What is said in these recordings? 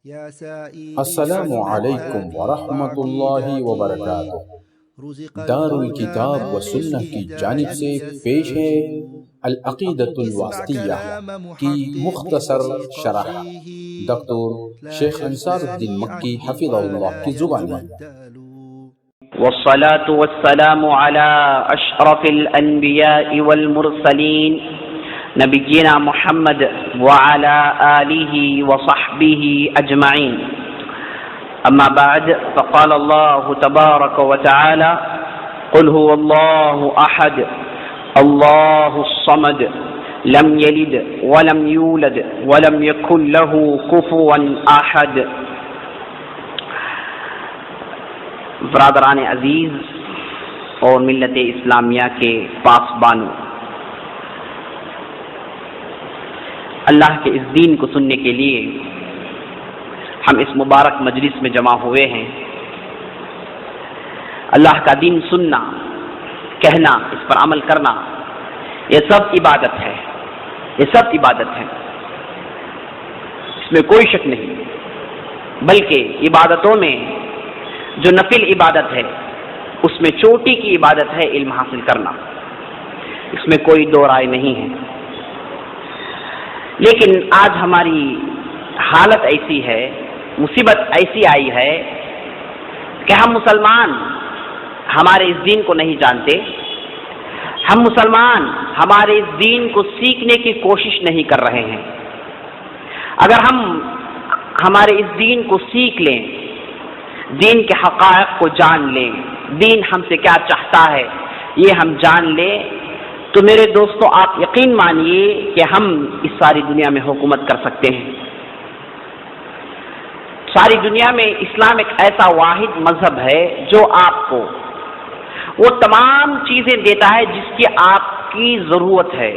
السلام علیکم ورحمۃ اللہ وبرکاتہ۔ دار الکتاب و سنہ کی جانب سے پیش ہے العقیدۃ الواسطیہ کی مختصر شرح ڈاکٹر شیخ انصار الدین مکی حفظہ اللہ کی زبان میں۔ والصلاة والسلام على اشرف الانبیاء والمرسلین نبینا محمد وعلى آلہ وصحبہ اجمعین، اما بعد فقال اللہ تبارک وتعالی قل هو اللہ احد اللہ الصمد لم یلد ولم یولد ولم یکن له کفوا احد۔ برادران عزیز اور ملت اسلامیہ کے پاسبانوں، اللہ کے اس دین کو سننے کے لیے ہم اس مبارک مجلس میں جمع ہوئے ہیں۔ اللہ کا دین سننا، کہنا، اس پر عمل کرنا، یہ سب عبادت ہے، یہ سب عبادت ہے، اس میں کوئی شک نہیں۔ بلکہ عبادتوں میں جو نفل عبادت ہے اس میں چوٹی کی عبادت ہے علم حاصل کرنا، اس میں کوئی دو رائے نہیں ہے۔ لیکن آج ہماری حالت ایسی ہے، مصیبت ایسی آئی ہے کہ ہم مسلمان ہمارے اس دین کو نہیں جانتے، ہم مسلمان ہمارے اس دین کو سیکھنے کی کوشش نہیں کر رہے ہیں۔ اگر ہم ہمارے اس دین کو سیکھ لیں، دین کے حقائق کو جان لیں، دین ہم سے کیا چاہتا ہے یہ ہم جان لیں، تو میرے دوستو آپ یقین مانیے کہ ہم اس ساری دنیا میں حکومت کر سکتے ہیں۔ ساری دنیا میں اسلام ایک ایسا واحد مذہب ہے جو آپ کو وہ تمام چیزیں دیتا ہے جس کی آپ کی ضرورت ہے،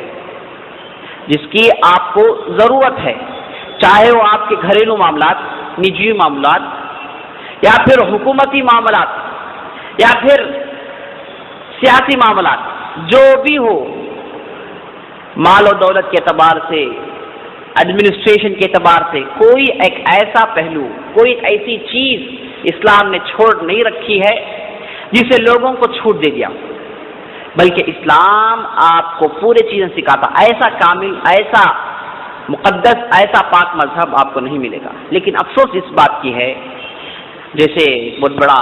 جس کی آپ کو ضرورت ہے، چاہے وہ آپ کے گھریلو معاملات، نجی معاملات، یا پھر حکومتی معاملات، یا پھر سیاسی معاملات، جو بھی ہو، مال و دولت کے اعتبار سے، ایڈمنسٹریشن کے اعتبار سے، کوئی ایک ایسا پہلو، کوئی ایسی چیز اسلام نے چھوڑ نہیں رکھی ہے جسے لوگوں کو چھوٹ دے دیا، بلکہ اسلام آپ کو پورے چیزیں سکھاتا۔ ایسا کامل، ایسا مقدس، ایسا پاک مذہب آپ کو نہیں ملے گا۔ لیکن افسوس اس بات کی ہے، جیسے بہت بڑا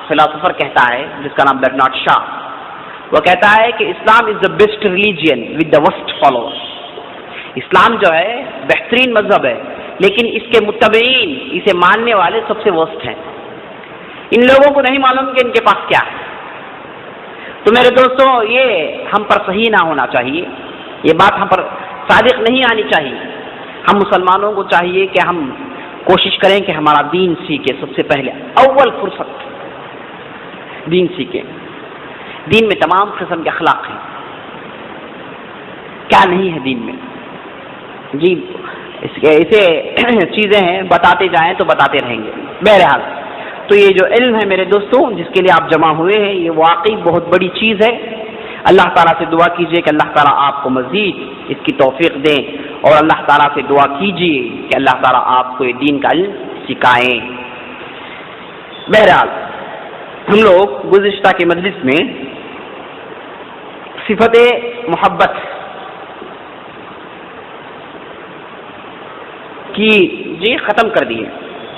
فلاسفر کہتا ہے جس کا نام برنارڈ شاہ، وہ کہتا ہے کہ Islam is the best religion with the worst followers. اسلام جو ہے بہترین مذہب ہے، لیکن اس کے متبعین، اسے ماننے والے سب سے ورسٹ ہیں۔ ان لوگوں کو نہیں معلوم کہ ان کے پاس کیا ہے۔ تو میرے دوستوں، یہ ہم پر صحیح نہ ہونا چاہیے، یہ بات ہم پر صادق نہیں آنی چاہیے۔ ہم مسلمانوں کو چاہیے کہ ہم کوشش کریں کہ ہمارا دین سیکھیں، سب سے پہلے اول فرصت دین سیکھیں۔ دین میں تمام قسم کے اخلاق ہیں، کیا نہیں ہے دین میں؟ جی ایسے چیزیں ہیں، بتاتے جائیں تو بتاتے رہیں گے۔ بہرحال تو یہ جو علم ہے میرے دوستوں جس کے لیے آپ جمع ہوئے ہیں، یہ واقعی بہت بڑی چیز ہے۔ اللہ تعالیٰ سے دعا کیجئے کہ اللہ تعالیٰ آپ کو مزید اس کی توفیق دیں، اور اللہ تعالیٰ سے دعا کیجئے کہ اللہ تعالیٰ آپ کو یہ دین کا علم سکھائیں۔ بہرحال ہم لوگ گزشتہ کے مجلس میں صفت محبت کی ختم کر دی ہے۔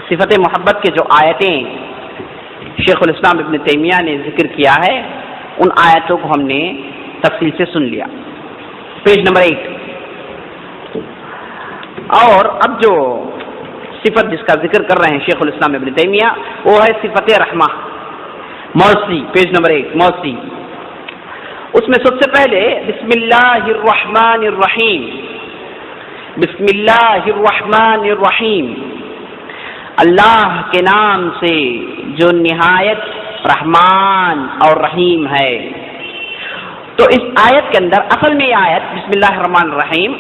صفت محبت کے جو آیتیں شیخ الاسلام ابن تیمیہ نے ذکر کیا ہے، ان آیتوں کو ہم نے تفصیل سے سن لیا، پیج نمبر 8۔ اور اب جو صفت جس کا ذکر کر رہے ہیں شیخ الاسلام ابن تیمیہ، وہ ہے صفت رحمہ، مرسی، پیج نمبر 8، مرسی۔ اس میں سب سے پہلے بسم اللہ الرحمن الرحیم، بسم اللہ الرحمن الرحیم، اللہ کے نام سے جو نہایت رحمان اور رحیم ہے۔ تو اس آیت کے اندر، اصل میں یہ آیت بسم اللہ الرحمن الرحیم،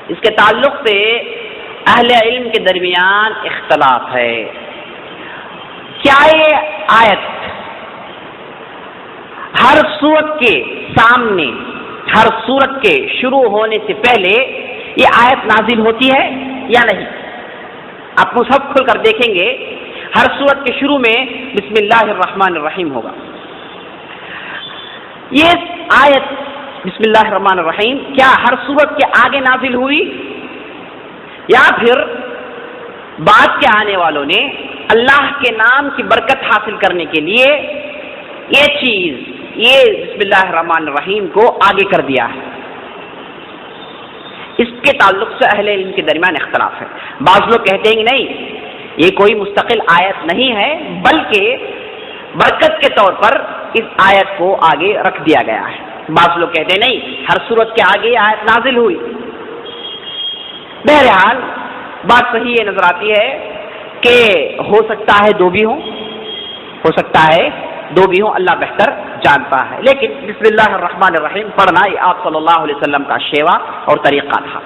اس کے تعلق سے اہل علم کے درمیان اختلاف ہے۔ کیا یہ آیت ہر سورت کے سامنے، ہر سورت کے شروع ہونے سے پہلے یہ آیت نازل ہوتی ہے یا نہیں؟ آپ مصحف کھول کر دیکھیں گے ہر سورت کے شروع میں بسم اللہ الرحمن الرحیم ہوگا. یہ آیت بسم اللہ الرحمن الرحیم کیا ہر سورت کے آگے نازل ہوئی یا پھر بعد کے آنے والوں نے اللہ کے نام کی برکت حاصل کرنے کے لیے یہ چیز، یہ بسم اللہ الرحمن الرحیم کو آگے کر دیا ہے؟ اس کے تعلق سے اہل علم کے درمیان اختلاف ہے. بعض لوگ کہتے ہیں کہ نہیں، یہ کوئی مستقل آیت نہیں ہے بلکہ برکت کے طور پر اس آیت کو آگے رکھ دیا گیا ہے. بعض لوگ کہتے ہیں نہیں، ہر سورت کے آگے یہ آیت نازل ہوئی. بہرحال بات صحیح یہ نظر آتی ہے کہ ہو سکتا ہے دو بھی ہوں، ہو سکتا ہے دو بھی ہوں، اللہ بہتر جانتا ہے. لیکن بسم اللہ الرحمن الرحیم پڑھنا یہ آپ صلی اللہ علیہ وسلم کا شیوا اور طریقہ تھا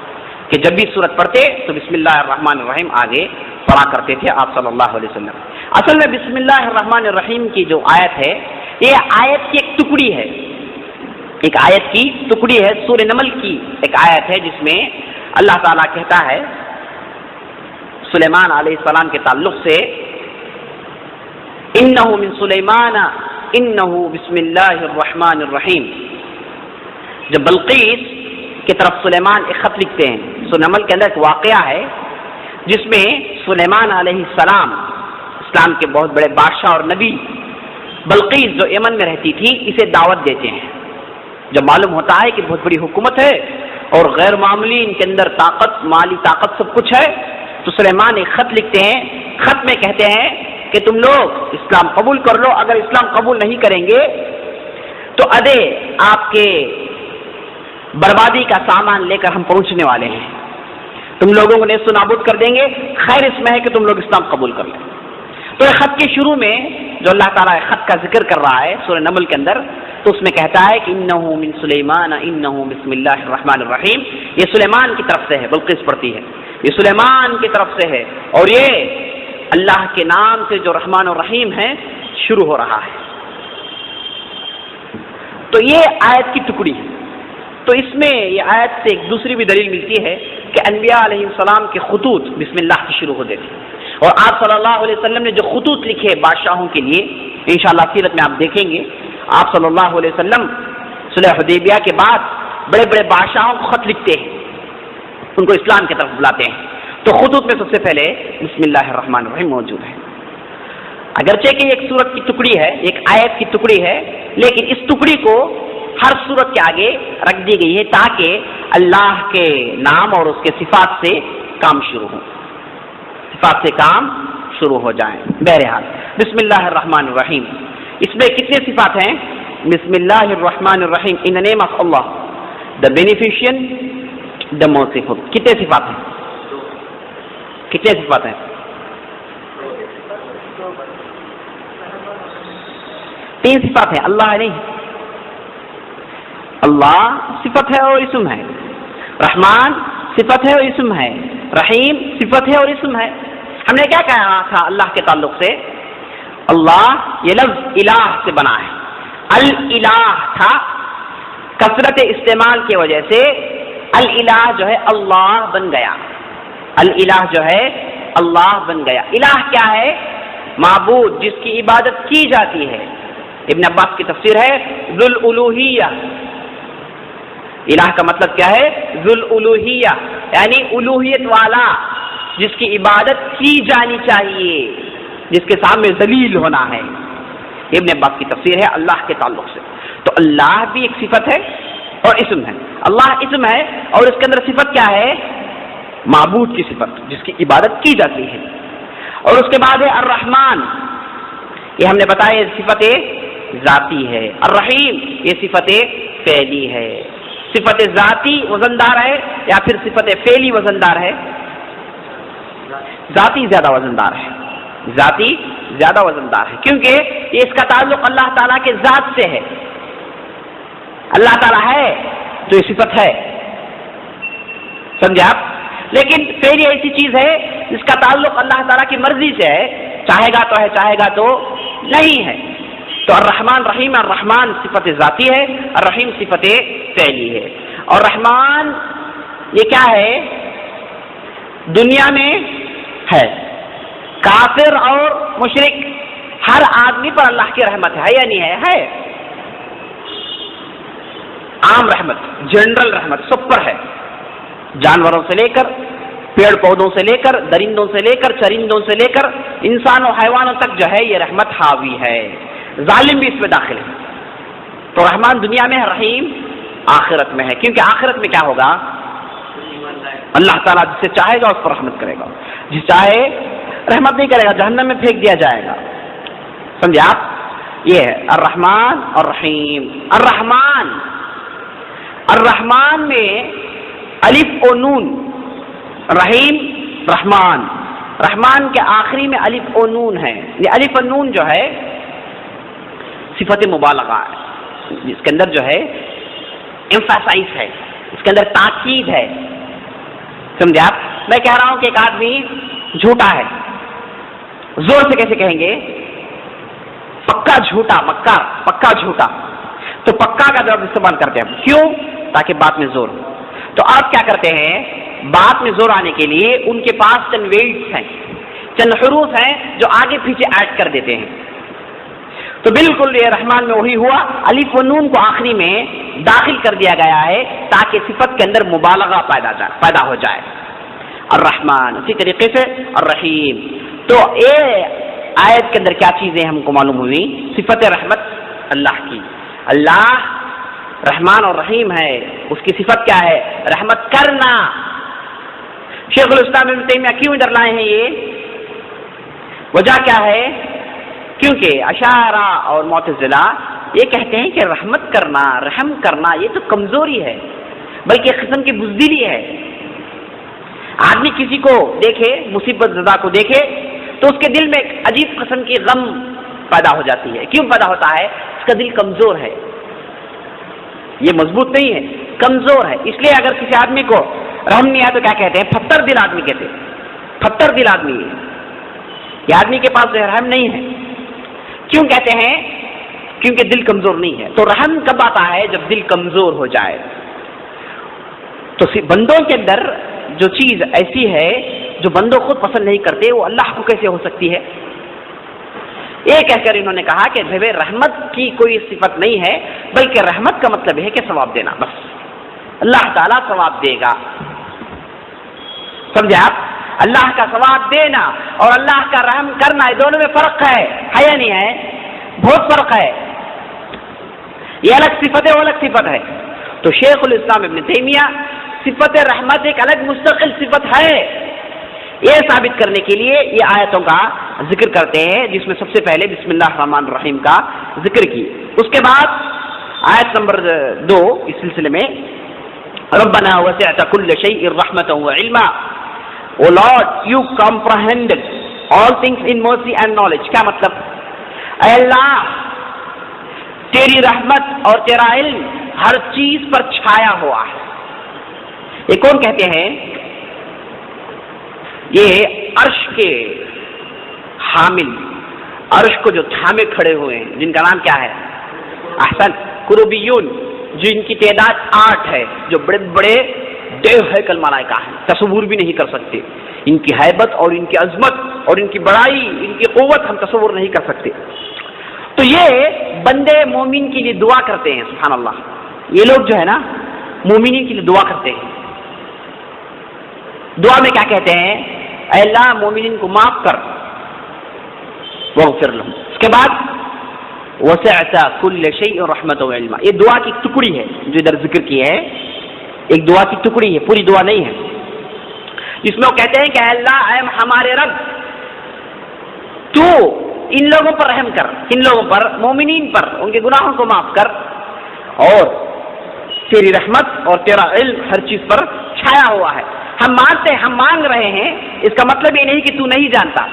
کہ جب بھی سورت پڑھتے تو بسم اللہ الرحمن الرحیم آگے پڑھا کرتے تھے آپ صلی اللہ علیہ وسلم. اصل میں بسم اللہ الرحمن الرحیم کی جو آیت ہے یہ آیت کی ایک ٹکڑی ہے، ایک آیت کی ٹکڑی ہے. سورہ نمل کی ایک آیت ہے جس میں اللہ تعالیٰ کہتا ہے سلیمان علیہ السلام کے تعلق سے انہ من سلیمان انہ بسم اللہ الرحمن الرحیم. جب بلقیس کی طرف سلیمان ایک خط لکھتے ہیں، سورہ نمل کے اندر ایک واقعہ ہے جس میں سلیمان علیہ السلام اسلام کے بہت بڑے بادشاہ اور نبی بلقیس جو یمن میں رہتی تھی اسے دعوت دیتے ہیں. جب معلوم ہوتا ہے کہ بہت بڑی حکومت ہے اور غیر معمولی ان کے اندر طاقت، مالی طاقت سب کچھ ہے، تو سلیمان ایک خط لکھتے ہیں. خط میں کہتے ہیں کہ تم لوگ اسلام قبول کر لو، اگر اسلام قبول نہیں کریں گے تو ادے آپ کے بربادی کا سامان لے کر ہم پہنچنے والے ہیں، تم لوگوں کو نیست و نابود کر دیں گے، خیر اس میں ہے کہ تم لوگ اسلام قبول کر لیں. تو یہ خط کے شروع میں جو اللہ تعالیٰ خط کا ذکر کر رہا ہے سورہ نمل کے اندر، تو اس میں کہتا ہے کہ انہ من سلیمان انہ بسم اللہ الرحمن الرحیم. یہ سلیمان کی طرف سے ہے، بلقیس پڑھتی ہے، یہ سلیمان کی طرف سے ہے اور یہ اللہ کے نام سے جو رحمان الرحیم ہے شروع ہو رہا ہے. تو یہ آیت کی ٹکڑی ہے. تو اس میں یہ آیت سے ایک دوسری بھی دلیل ملتی ہے کہ انبیاء علیہ السلام کے خطوط بسم اللہ سے شروع ہوتے تھے، اور آپ صلی اللہ علیہ وسلم نے جو خطوط لکھے بادشاہوں کے لیے، انشاءاللہ سیرت میں آپ دیکھیں گے آپ صلی اللہ علیہ وسلم صلح حدیبیہ کے بعد بڑے بڑے بادشاہوں کو خط لکھتے ہیں، ان کو اسلام کی طرف بلاتے ہیں. تو خطوط میں سب سے پہلے بسم اللہ الرحمن الرحیم موجود ہے. اگرچہ کہ ایک سورت کی ٹکڑی ہے، ایک آیت کی ٹکڑی ہے، لیکن اس ٹکڑی کو ہر سورت کے آگے رکھ دی گئی ہے تاکہ اللہ کے نام اور اس کے صفات سے کام شروع ہو، صفات سے کام شروع ہو جائیں. بہرحال بسم اللہ الرحمن الرحیم، اس میں کتنے صفات ہیں؟ بسم اللہ الرحمن الرحیم، ان دا name of Allah the بینیفیشینٹ the merciful. کتنے صفات ہیں؟ کتنے صفات ہیں؟ تین صفات ہیں. اللہ نہیں، اللہ صفت ہے اور اسم ہے، رحمان صفت ہے اور اسم ہے، رحیم صفت ہے اور اسم ہے. ہم نے کیا کہا تھا اللہ کے تعلق سے؟ اللہ یہ لفظ الہ سے بنا ہے، الالہ تھا، کثرت استعمال کی وجہ سے الالہ جو ہے اللہ بن گیا، الالہ جو ہے اللہ بن گیا. الہ کیا ہے؟ معبود جس کی عبادت کی جاتی ہے. ابن عباس کی تفسیر ہے ذو الالوہیہ. الہ کا مطلب کیا ہے؟ ذو الالوہیہ، یعنی الوہیت والا، جس کی عبادت کی جانی چاہیے، جس کے سامنے ذلیل ہونا ہے. ابن عباس کی تفسیر ہے اللہ کے تعلق سے. تو اللہ بھی ایک صفت ہے اور اسم ہے. اللہ اسم ہے اور اس کے اندر صفت کیا ہے؟ معبود کی صفت جس کی عبادت کی جاتی ہے. اور اس کے بعد ہے الرحمن، یہ ہم نے بتایا صفت ذاتی ہے. الرحیم یہ صفت فعلی ہے. صفت ذاتی وزندار ہے یا پھر صفت فعلی وزندار ہے؟ ذاتی زیادہ وزندار ہے، ذاتی زیادہ وزندار ہے، کیونکہ یہ اس کا تعلق اللہ تعالیٰ کے ذات سے ہے. اللہ تعالیٰ ہے تو یہ صفت ہے، سمجھے آپ؟ لیکن فعلی ایسی چیز ہے جس کا تعلق اللہ تعالیٰ کی مرضی سے ہے، چاہے گا تو ہے، چاہے گا تو نہیں ہے. تو الرحمن رحیم، الرحمن صفت ذاتی ہے، الرحیم صفت فعلی ہے. اور رحمان یہ کیا ہے؟ دنیا میں ہے، کافر اور مشرک ہر آدمی پر اللہ کی رحمت ہے یا نہیں ہے؟ عام رحمت، جنرل رحمت سب پر ہے، جانوروں سے لے کر، پیڑ پودوں سے لے کر، درندوں سے لے کر، چرندوں سے لے کر، انسان و حیوانوں تک جو ہے یہ رحمت حاوی ہے، ظالم بھی اس میں داخل ہے۔ تو رحمان دنیا میں ہے، رحیم آخرت میں ہے، کیونکہ آخرت میں کیا ہوگا؟ اللہ تعالیٰ جسے چاہے گا اس پر رحمت کرے گا، جس چاہے رحمت نہیں کرے گا، جہنم میں پھینک دیا جائے گا۔ سمجھے آپ؟ یہ ہے الرحمن اور رحیم۔ الرحمن، الرحمن میں الف و نون، رحیم رحمان، رحمان کے آخری میں الف و نون ہے۔ یہ الف و نون جو ہے صفت مبالغہ ہے، اس کے اندر جو ہے ایمفاسائز ہے، اس کے اندر تاکید ہے۔ سمجھے آپ؟ میں کہہ رہا ہوں کہ ایک آدمی جھوٹا ہے، زور سے کیسے کہیں گے؟ پکا جھوٹا، پکا جھوٹا، تو پکا کا جواب استعمال کرتے ہیں، کیوں؟ تاکہ بات میں زور ہو۔ تو آپ کیا کرتے ہیں؟ بات میں زور آنے کے لیے ان کے پاس چند ویٹس ہیں، چند حروف ہیں جو آگے پیچھے ایڈ کر دیتے ہیں۔ تو بالکل یہ رحمان میں وہی ہوا، الف و نون کو آخری میں داخل کر دیا گیا ہے تاکہ صفت کے اندر مبالغہ پیدا ہو جائے۔ الرحمن، اسی طریقے سے الرحیم۔ تو یہ آیت کے اندر کیا چیزیں ہم کو معلوم ہوئی؟ صفت رحمت اللہ کی، اللہ رحمان اور رحیم ہے، اس کی صفت کیا ہے؟ رحمت کرنا۔ شیخ الاسلام ابن تیمیہ کیوں ادھر لائے ہیں؟ یہ وجہ کیا ہے؟ کیونکہ اشاعرہ اور معتزلہ یہ کہتے ہیں کہ رحمت کرنا، رحم کرنا یہ تو کمزوری ہے، بلکہ ایک قسم کی بزدلی ہے۔ آدمی کسی کو دیکھے، مصیبت زدہ کو دیکھے تو اس کے دل میں ایک عجیب قسم کی غم پیدا ہو جاتی ہے۔ کیوں پیدا ہوتا ہے؟ اس کا دل کمزور ہے، یہ مضبوط نہیں ہے، کمزور ہے۔ اس لیے اگر کسی آدمی کو رحم نہیں ہے تو کیا کہتے ہیں؟ پتھر دل آدمی کہتے ہیں، پتھر دل آدمی ہے، یہ آدمی کے پاس رحم نہیں ہے۔ کیوں کہتے ہیں؟ کیونکہ دل کمزور نہیں ہے۔ تو رحم کب آتا ہے؟ جب دل کمزور ہو جائے۔ تو بندوں کے اندر جو چیز ایسی ہے جو بندوں خود پسند نہیں کرتے، وہ اللہ کو کیسے ہو سکتی ہے؟ یہ کہہ کر انہوں نے کہا کہ بھائی رحمت کی کوئی صفت نہیں ہے، بلکہ رحمت کا مطلب ہے کہ ثواب دینا، بس اللہ تعالیٰ ثواب دے گا۔ سمجھے آپ؟ اللہ کا ثواب دینا اور اللہ کا رحم کرنا، یہ دونوں میں فرق ہے یا نہیں ہے؟ بہت فرق ہے، یہ الگ صفت ہے، وہ الگ صفت ہے۔ تو شیخ الاسلام ابن تیمیہ صفت رحمت ایک الگ مستقل صفت ہے، یہ ثابت کرنے کے لیے یہ آیتوں کا ذکر کرتے ہیں، جس میں سب سے پہلے بسم اللہ الرحمن الرحیم کا ذکر کی۔ اس کے بعد آیت نمبر 2 اس سلسلے میں ربنا وسعت كل شيء رحمة وعلما، O Lord, you comprehended all things in mercy and knowledge۔ کیا مطلب؟ اے اللہ تیری رحمت اور تیرا علم ہر چیز پر چھایا ہوا ہے۔ یہ کون کہتے ہیں؟ یہ عرش کے حامل، عرش کو جو تھامے کھڑے ہوئے ہیں، جن کا نام کیا ہے؟ احسن، کروبیون، جن کی تعداد 8 ہے، جو بڑے بڑے دیو ہیکل ملائکہ ہیں، تصور بھی نہیں کر سکتے ان کی ہیبت اور ان کی عظمت اور ان کی بڑائی، ان کی قوت ہم تصور نہیں کر سکتے۔ تو یہ بندے مومن کے لیے دعا کرتے ہیں، سبحان اللہ، یہ لوگ جو ہے نا مومنین کے لیے دعا کرتے ہیں۔ دعا میں کیا کہتے ہیں؟ اے اللہ مومنین کو معاف کر، واغفر لهم۔ اس کے بعد وسعت كل شيء رحمة وعلما، یہ دعا کی ٹکڑی ہے جو ادھر ذکر کی ہے، ایک دعا کی ٹکڑی ہے، پوری دعا نہیں ہے، جس میں وہ کہتے ہیں کہ اے اللہ اے ہمارے رب تو ان لوگوں پر رحم کر، ان لوگوں پر، مومنین پر، ان کے گناہوں کو معاف کر، اور تیری رحمت اور تیرا علم ہر چیز پر چھایا ہوا ہے۔ ہم مانتے ہیں، ہم مانگ رہے ہیں، اس کا مطلب یہ نہیں کہ تو نہیں جانتا۔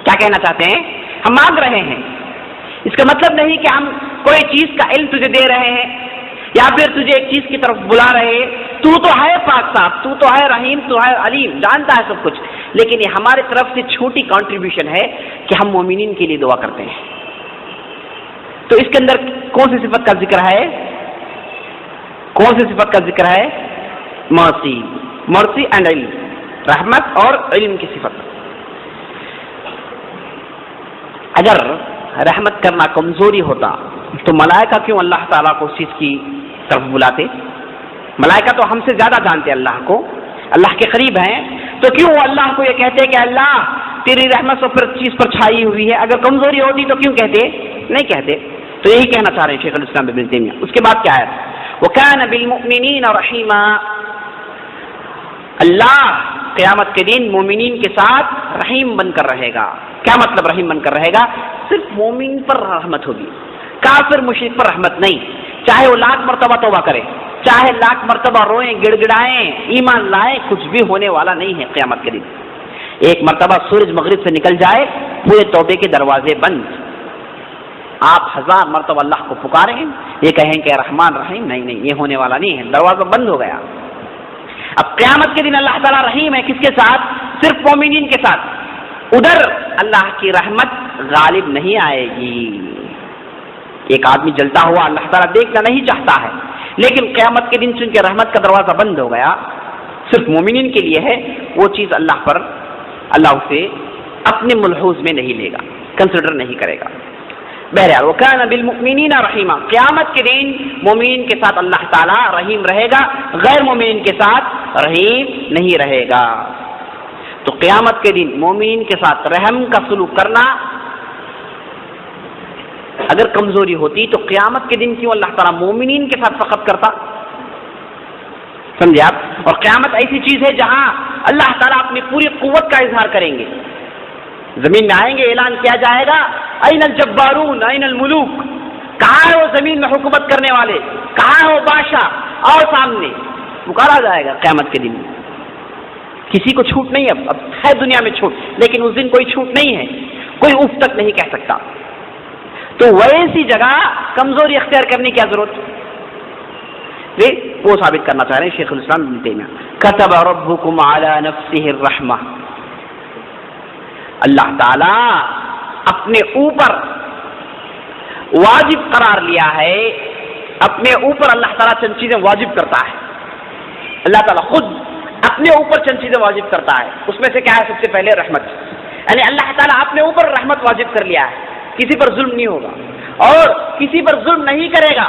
کیا کہنا چاہتے ہیں؟ ہم مانگ رہے ہیں، اس کا مطلب نہیں کہ ہم کوئی چیز کا علم تجھے دے رہے ہیں یا پھر تجھے ایک چیز کی طرف بلا رہے ہیں۔ تو ہے پاک صاحب، تو ہے رحیم، تو ہے علیم، جانتا ہے سب کچھ، لیکن یہ ہمارے طرف سے چھوٹی کنٹریبیوشن ہے کہ ہم مومنین کے لیے دعا کرتے ہیں۔ تو اس کے اندر کون سی صفت کا ذکر ہے؟ کون سی صفت کا ذکر ہے؟ مرسی اینڈ علم، رحمت اور علم کی صفت۔ اگر رحمت کرنا کمزوری ہوتا تو ملائکہ کیوں اللہ تعالیٰ کو اس چیز کی طرف بلاتے؟ ملائکہ تو ہم سے زیادہ جانتے اللہ کو، اللہ کے قریب ہیں، تو کیوں اللہ کو یہ کہتے کہ اللہ تیری رحمت پر چیز پر چھائی ہوئی ہے؟ اگر کمزوری ہوتی تو کیوں کہتے؟ نہیں کہتے۔ تو یہی کہنا چاہ رہے ہیں شیخ الاسلام ابن تیمیہ۔ اس کے بعد کیا ہے؟ وَكَانَ بِالْمُؤْمِنِينَ رَحِيمًا، اللہ قیامت کے دن مومنین کے ساتھ رحیم بن کر رہے گا۔ کیا مطلب رحیم بن کر رہے گا؟ صرف مومن پر رحمت ہوگی، کافر مشرک پر رحمت نہیں، چاہے وہ لاکھ مرتبہ توبہ کرے، چاہے لاکھ مرتبہ روئیں گڑ گڑائیں ایمان لائیں، کچھ بھی ہونے والا نہیں ہے قیامت کے دن۔ ایک مرتبہ سورج مغرب سے نکل جائے پورے توبے کے دروازے بند، آپ 1000 مرتبہ اللہ کو پکاریں یہ کہیں کہ رحمان رحیم، نہیں نہیں، یہ ہونے والا نہیں ہے، دروازہ بند ہو گیا۔ اب قیامت کے دن اللہ تعالیٰ رحیم ہے کس کے ساتھ؟ صرف مومنین کے ساتھ۔ ادھر اللہ کی رحمت غالب نہیں آئے گی۔ ایک آدمی جلتا ہوا اللہ تعالیٰ دیکھنا نہیں چاہتا ہے، لیکن قیامت کے دن چونکہ رحمت کا دروازہ بند ہو گیا، صرف مومنین کے لیے ہے، وہ چیز اللہ اسے اپنے ملحوظ میں نہیں لے گا، کنسیڈر نہیں کرے گا۔ بہرحال وَكَانَ بِالْمُؤْمِنِينَ رَحِيمًا، قیامت کے دن مومنین کے ساتھ اللہ تعالیٰ رحیم رہے گا، غیر مومنین کے ساتھ رحیم نہیں رہے گا۔ تو قیامت کے دن مومنین کے ساتھ رحم کا سلوک کرنا اگر کمزوری ہوتی تو قیامت کے دن کیوں اللہ تعالیٰ مومنین کے ساتھ فقط کرتا؟ سمجھے آپ؟ اور قیامت ایسی چیز ہے جہاں اللہ تعالیٰ اپنی پوری قوت کا اظہار کریں گے، زمین میں آئیں گے، اعلان کیا جائے گا این الجبارون این الملوک، کہاں ہے وہ زمین میں حکومت کرنے والے، کہاں ہے وہ بادشاہ، اور سامنے پکارا جائے گا قیامت کے دن۔ کسی کو چھوٹ نہیں، اب ہے دنیا میں چھوٹ، لیکن اس دن کوئی چھوٹ نہیں ہے، کوئی اف تک نہیں کہہ سکتا۔ تو ویسی جگہ کمزوری اختیار کرنے کی ضرورت وہ ثابت کرنا چاہ رہے ہیں شیخ الاسلام ابن تیمیہ۔ کتب ربکم علی نفسہ الرحمہ، اللہ تعالی اپنے اوپر واجب قرار لیا ہے، اپنے اوپر اللہ تعالیٰ چند چیزیں واجب کرتا ہے، اللہ تعالیٰ خود اپنے اوپر چند چیزیں واجب کرتا ہے، اس میں سے کیا ہے؟ سب سے پہلے رحمت، یعنی اللہ تعالیٰ اپنے اوپر رحمت واجب کر لیا ہے، کسی پر ظلم نہیں ہوگا اور کسی پر ظلم نہیں کرے گا،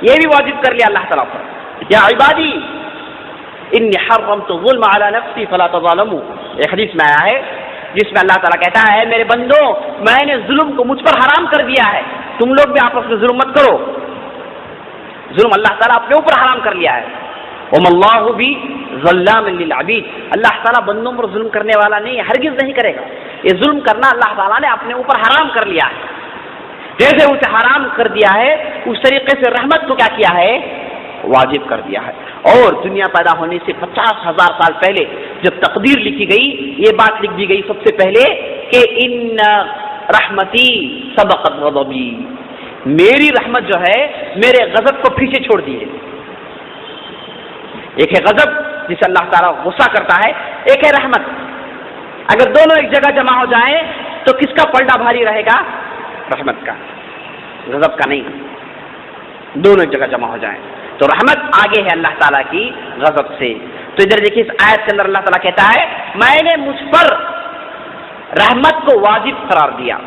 یہ بھی واجب کر لیا اللہ تعالیٰ پر۔ یا عبادی انی حرمت الظلم علی نفسی فلا تظالموا، ایک حدیث میں آیا ہے جس میں اللہ تعالیٰ کہتا ہے میرے بندو میں نے ظلم کو مجھ پر حرام کر دیا ہے، تم لوگ بھی آپس میں ظلم مت کرو۔ ظلم اللہ تعالیٰ اپنے اوپر حرام کر لیا ہے۔ وَمَا اللَّهُ بِظَلَّامٍ لِّلْعَبِيدِ، اللہ تعالیٰ بندوں پر ظلم کرنے والا نہیں ہے، ہرگز نہیں کرے گا۔ یہ ظلم کرنا اللہ تعالیٰ نے اپنے اوپر حرام کر لیا ہے، جیسے اسے حرام کر دیا ہے اس طریقے سے رحمت کو کیا کیا ہے؟ واجب کر دیا ہے۔ اور دنیا پیدا ہونے سے 50,000 سال پہلے جب تقدیر لکھی گئی، یہ بات لکھ دی گئی سب سے پہلے کہ ان رحمتی سبقت غضبی، میری رحمت جو ہے میرے غضب کو پیچھے چھوڑ دی ہے۔ ایک ہے غضب جسے اللہ تعالیٰ غصہ کرتا ہے، ایک ہے رحمت۔ اگر دونوں ایک جگہ جمع ہو جائیں تو کس کا پلڑا بھاری رہے گا؟ رحمت کا، غضب کا نہیں، دونوں ایک جگہ جمع ہو جائیں تو رحمت آگے ہے اللہ تعالیٰ کی غضب سے۔ تو ادھر دیکھیے اس آیت کے اندر اللہ تعالیٰ کہتا ہے میں نے مجھ پر رحمت کو واجب قرار دیا۔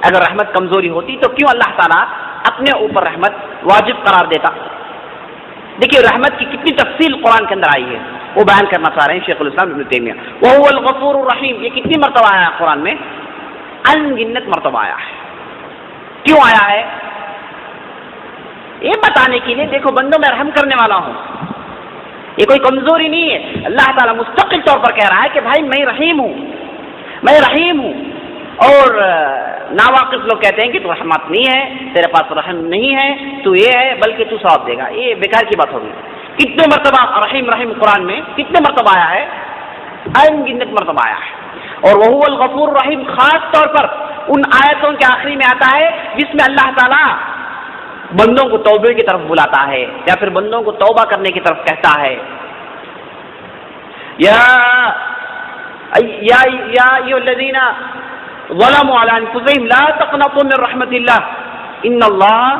اگر رحمت کمزوری ہوتی تو کیوں اللہ تعالیٰ اپنے اوپر رحمت واجب قرار دیتا؟ دیکھیے رحمت کی کتنی تفصیل قرآن کے اندر آئی ہے، وہ بیان کرنا چاہ رہے ہیں شیخ الاسلام ابن تیمیہ۔ وَهُوَ الْغَفُورُ الرَّحِيمُ، یہ کتنی مرتبہ آیا ہے قرآن میں؟ ان گنت مرتبہ آیا ہے۔ کیوں آیا ہے؟ یہ بتانے کے لیے دیکھو بندوں میں رحم کرنے والا ہوں، یہ کوئی کمزوری نہیں ہے۔ اللہ تعالیٰ مستقل طور پر کہہ رہا ہے کہ بھائی میں رحیم ہوں، میں رحیم ہوں۔ اور ناواقف لوگ کہتے ہیں کہ تو رحمت نہیں ہے، تیرے پاس رحم نہیں ہے، تو یہ ہے بلکہ تو ثواب دے گا، یہ بیکار کی بات ہوگی۔ کتنے مرتبہ رحیم رحیم قرآن میں کتنے مرتبہ آیا ہے؟ ان گنت مرتبہ آیا ہے۔ اور وَهُوَ الْغَفُورُ الرَّحِيمُ خاص طور پر ان آیتوں کے آخری میں آتا ہے جس میں اللہ تعالیٰ بندوں کو توبے کی طرف بلاتا ہے یا پھر بندوں کو توبہ کرنے کی طرف کہتا ہے۔ یا ایھا الذین ظلموا علی انفسہم لا تقنطوا من رحمت اللہ ان اللہ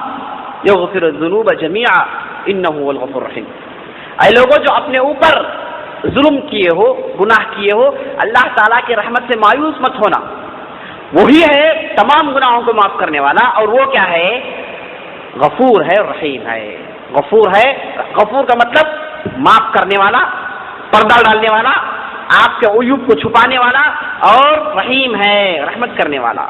یغفر الذنوب جميعا انہ هو الغفور الرحیم۔ اے لوگوں جو اپنے اوپر ظلم کیے ہو، گناہ کیے ہو، اللہ تعالیٰ کی رحمت سے مایوس مت ہونا، وہی ہے تمام گناہوں کو معاف کرنے والا، اور وہ کیا ہے؟ غفور ہے، رحیم ہے۔ غفور ہے، غفور کا مطلب معاف کرنے والا، پردہ ڈالنے والا، آپ کے عیوب کو چھپانے والا، اور رحیم ہے، رحمت کرنے والا۔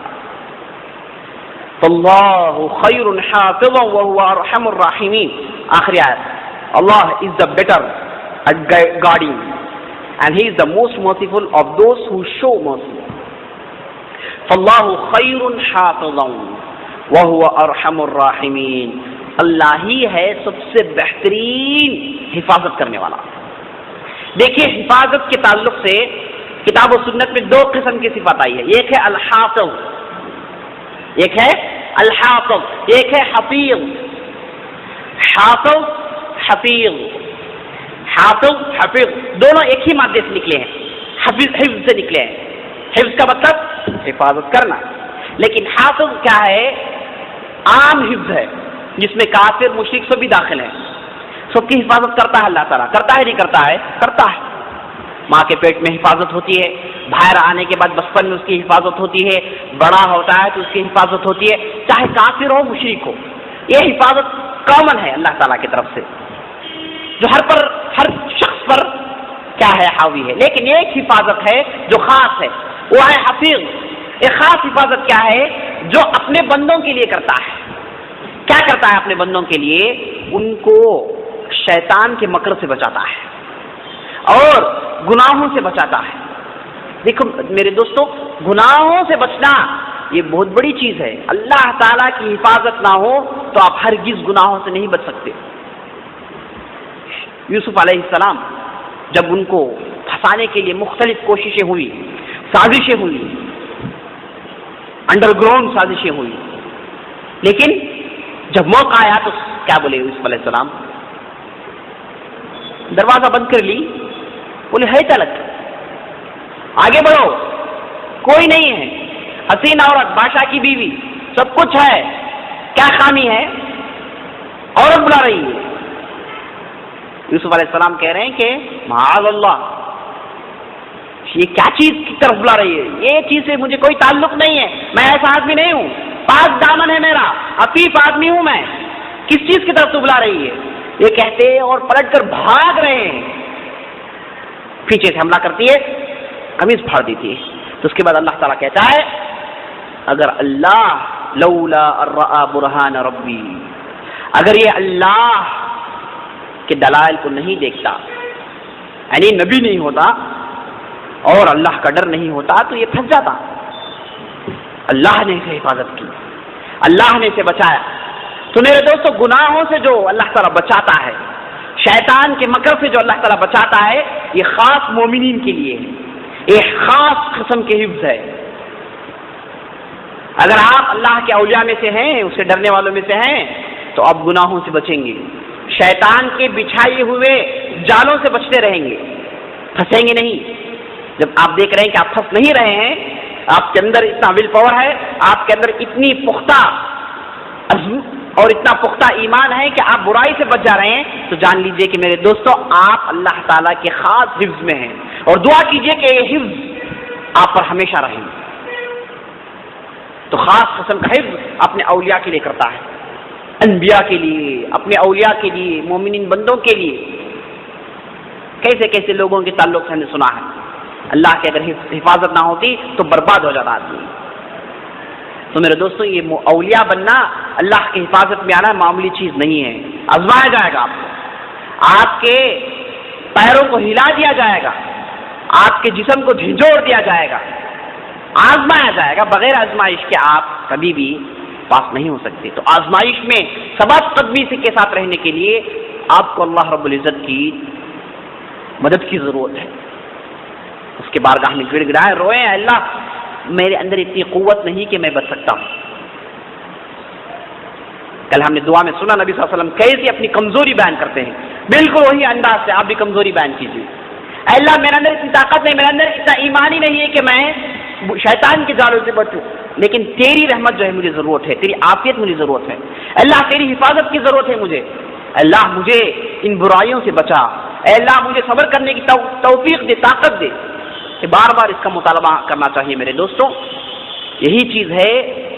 اللہ خیر حافظا وهو ارحم الراحمین، آخری آیت، اللہ is the better at guarding and he is the most merciful of those who show mercy۔ فاللہ خیر حافظا وهو ارحم الراحمین، اللہ ہی ہے سب سے بہترین حفاظت کرنے والا۔ دیکھیے حفاظت کے تعلق سے کتاب و سنت میں دو قسم کی صفات آئی ہے، ایک ہے الحافظ، ایک ہے الحافظ، ایک ہے حفیظ۔ حافظ حفیظ، حافظ حفیظ دونوں ایک ہی مادے سے نکلے ہیں، حفظ سے نکلے ہیں۔ حفظ کا مطلب حفاظت کرنا، لیکن حافظ کیا ہے؟ عام حفظ ہے جس میں کافر مشرک سب بھی داخل ہیں، سب کی حفاظت کرتا ہے اللہ تعالیٰ۔ کرتا ہے نہیں کرتا ہے؟ کرتا ہے۔ ماں کے پیٹ میں حفاظت ہوتی ہے، باہر آنے کے بعد بچپن میں اس کی حفاظت ہوتی ہے، بڑا ہوتا ہے تو اس کی حفاظت ہوتی ہے، چاہے کافر ہو مشرک ہو، یہ حفاظت کامن ہے اللہ تعالیٰ کی طرف سے جو ہر شخص پر کیا ہے؟ حاوی ہے۔ لیکن ایک حفاظت ہے جو خاص ہے، وہ ہے حفیظ۔ ایک خاص حفاظت کیا ہے؟ جو اپنے بندوں کے لیے کرتا ہے۔ کیا کرتا ہے اپنے بندوں کے لیے؟ ان کو شیطان کے مکر سے بچاتا ہے اور گناہوں سے بچاتا ہے۔ دیکھو میرے دوستو، گناہوں سے بچنا یہ بہت بڑی چیز ہے۔ اللہ تعالیٰ کی حفاظت نہ ہو تو آپ ہرگز گناہوں سے نہیں بچ سکتے۔ یوسف علیہ السلام جب ان کو پھنسانے کے لیے مختلف کوششیں ہوئی، سازشیں ہوئی، انڈر گراؤنڈ سازشیں ہوئی، لیکن جب موقع آیا تو کیا بولے یوسف علیہ السلام؟ دروازہ بند کر لی، بولے ہے تلک، آگے بڑھو، کوئی نہیں ہے، حسین عورت، بادشاہ کی بیوی، سب کچھ ہے، کیا خامی ہے؟ عورت بلا رہی ہے۔ یوسف علیہ السلام کہہ رہے ہیں کہ معاذ اللہ، یہ کیا چیز کی طرف بلا رہی ہے؟ یہ چیز سے مجھے کوئی تعلق نہیں ہے، میں ایسا آدمی نہیں ہوں، پاک دامن ہے میرا، عفیف آدمی ہوں میں، کس چیز کی طرف تو بلا رہی ہے؟ یہ کہتے اور پلٹ کر بھاگ رہے ہیں، پیچھے سے حملہ کرتی ہے، قمیض پھاڑ دیتی ہے۔ تو اس کے بعد اللہ تعالیٰ کہتا ہے اگر اللہ لولا الرآ برہان ربی، اگر یہ اللہ کے دلائل کو نہیں دیکھتا، یعنی نبی نہیں ہوتا اور اللہ کا ڈر نہیں ہوتا تو یہ پھنس جاتا۔ اللہ نے اسے حفاظت کی، اللہ نے اسے بچایا۔ تو میرے دوستو، گناہوں سے جو اللہ تعالیٰ بچاتا ہے، شیطان کے مکر سے جو اللہ تعالیٰ بچاتا ہے، یہ خاص مومنین کے لیے ہے، ایک خاص قسم کے حفظ ہے۔ اگر آپ اللہ کے اولیاء میں سے ہیں، اسے ڈرنے والوں میں سے ہیں، تو آپ گناہوں سے بچیں گے، شیطان کے بچھائے ہوئے جالوں سے بچتے رہیں گے، پھنسیں گے نہیں۔ جب آپ دیکھ رہے ہیں کہ آپ پھنس نہیں رہے ہیں، آپ کے اندر اتنا ول پاور ہے، آپ کے اندر اتنی پختہ عزم اور اتنا پختہ ایمان ہے کہ آپ برائی سے بچ جا رہے ہیں، تو جان لیجئے کہ میرے دوستو آپ اللہ تعالیٰ کے خاص حفظ میں ہیں، اور دعا کیجئے کہ یہ حفظ آپ پر ہمیشہ رہے۔ تو خاص قسم کا حفظ اپنے اولیاء کے لیے کرتا ہے، انبیاء کے لیے، اپنے اولیاء کے لیے، مومنین بندوں کے لیے۔ کیسے کیسے لوگوں کے تعلق سے ہم نے سنا ہے، اللہ کی اگر حفاظت نہ ہوتی تو برباد ہو جاتا آدمی۔ تو میرے دوستوں، یہ اولیاء بننا، اللہ کی حفاظت میں آنا معمولی چیز نہیں ہے۔ آزمایا جائے گا آپ کے پیروں کو ہلا دیا جائے گا، آپ کے جسم کو جھنجھوڑ دیا جائے گا، آزمایا جائے گا۔ بغیر آزمائش کے آپ کبھی بھی پاس نہیں ہو سکتے۔ تو آزمائش میں ثبات قدمی کے ساتھ رہنے کے لیے آپ کو اللہ رب العزت کی مدد کی ضرورت ہے۔ اس کے بارگاہ میں گڑ گڑائیں، روئیں، اللہ میرے اندر اتنی قوت نہیں کہ میں بچ سکتا ہوں۔ کل ہم نے دعا میں سنا نبی صلی اللہ علیہ وسلم کیسے اپنی کمزوری بیان کرتے ہیں، بالکل وہی انداز سے آپ بھی کمزوری بیان کیجیے۔ اے اللہ میرے اندر اتنی طاقت نہیں، میرے اندر اتنا ایمان ہی نہیں ہے کہ میں شیطان کے جالوں سے بچوں، لیکن تیری رحمت جو ہے مجھے ضرورت ہے، تیری عافیت مجھے ضرورت ہے، اللہ تیری حفاظت کی ضرورت ہے مجھے۔ اللہ مجھے ان برائیوں سے بچا، اے اللہ مجھے صبر کرنے کی توفیق دے، طاقت دے۔ بار بار اس کا مطالبہ کرنا چاہیے میرے دوستوں۔ یہی چیز ہے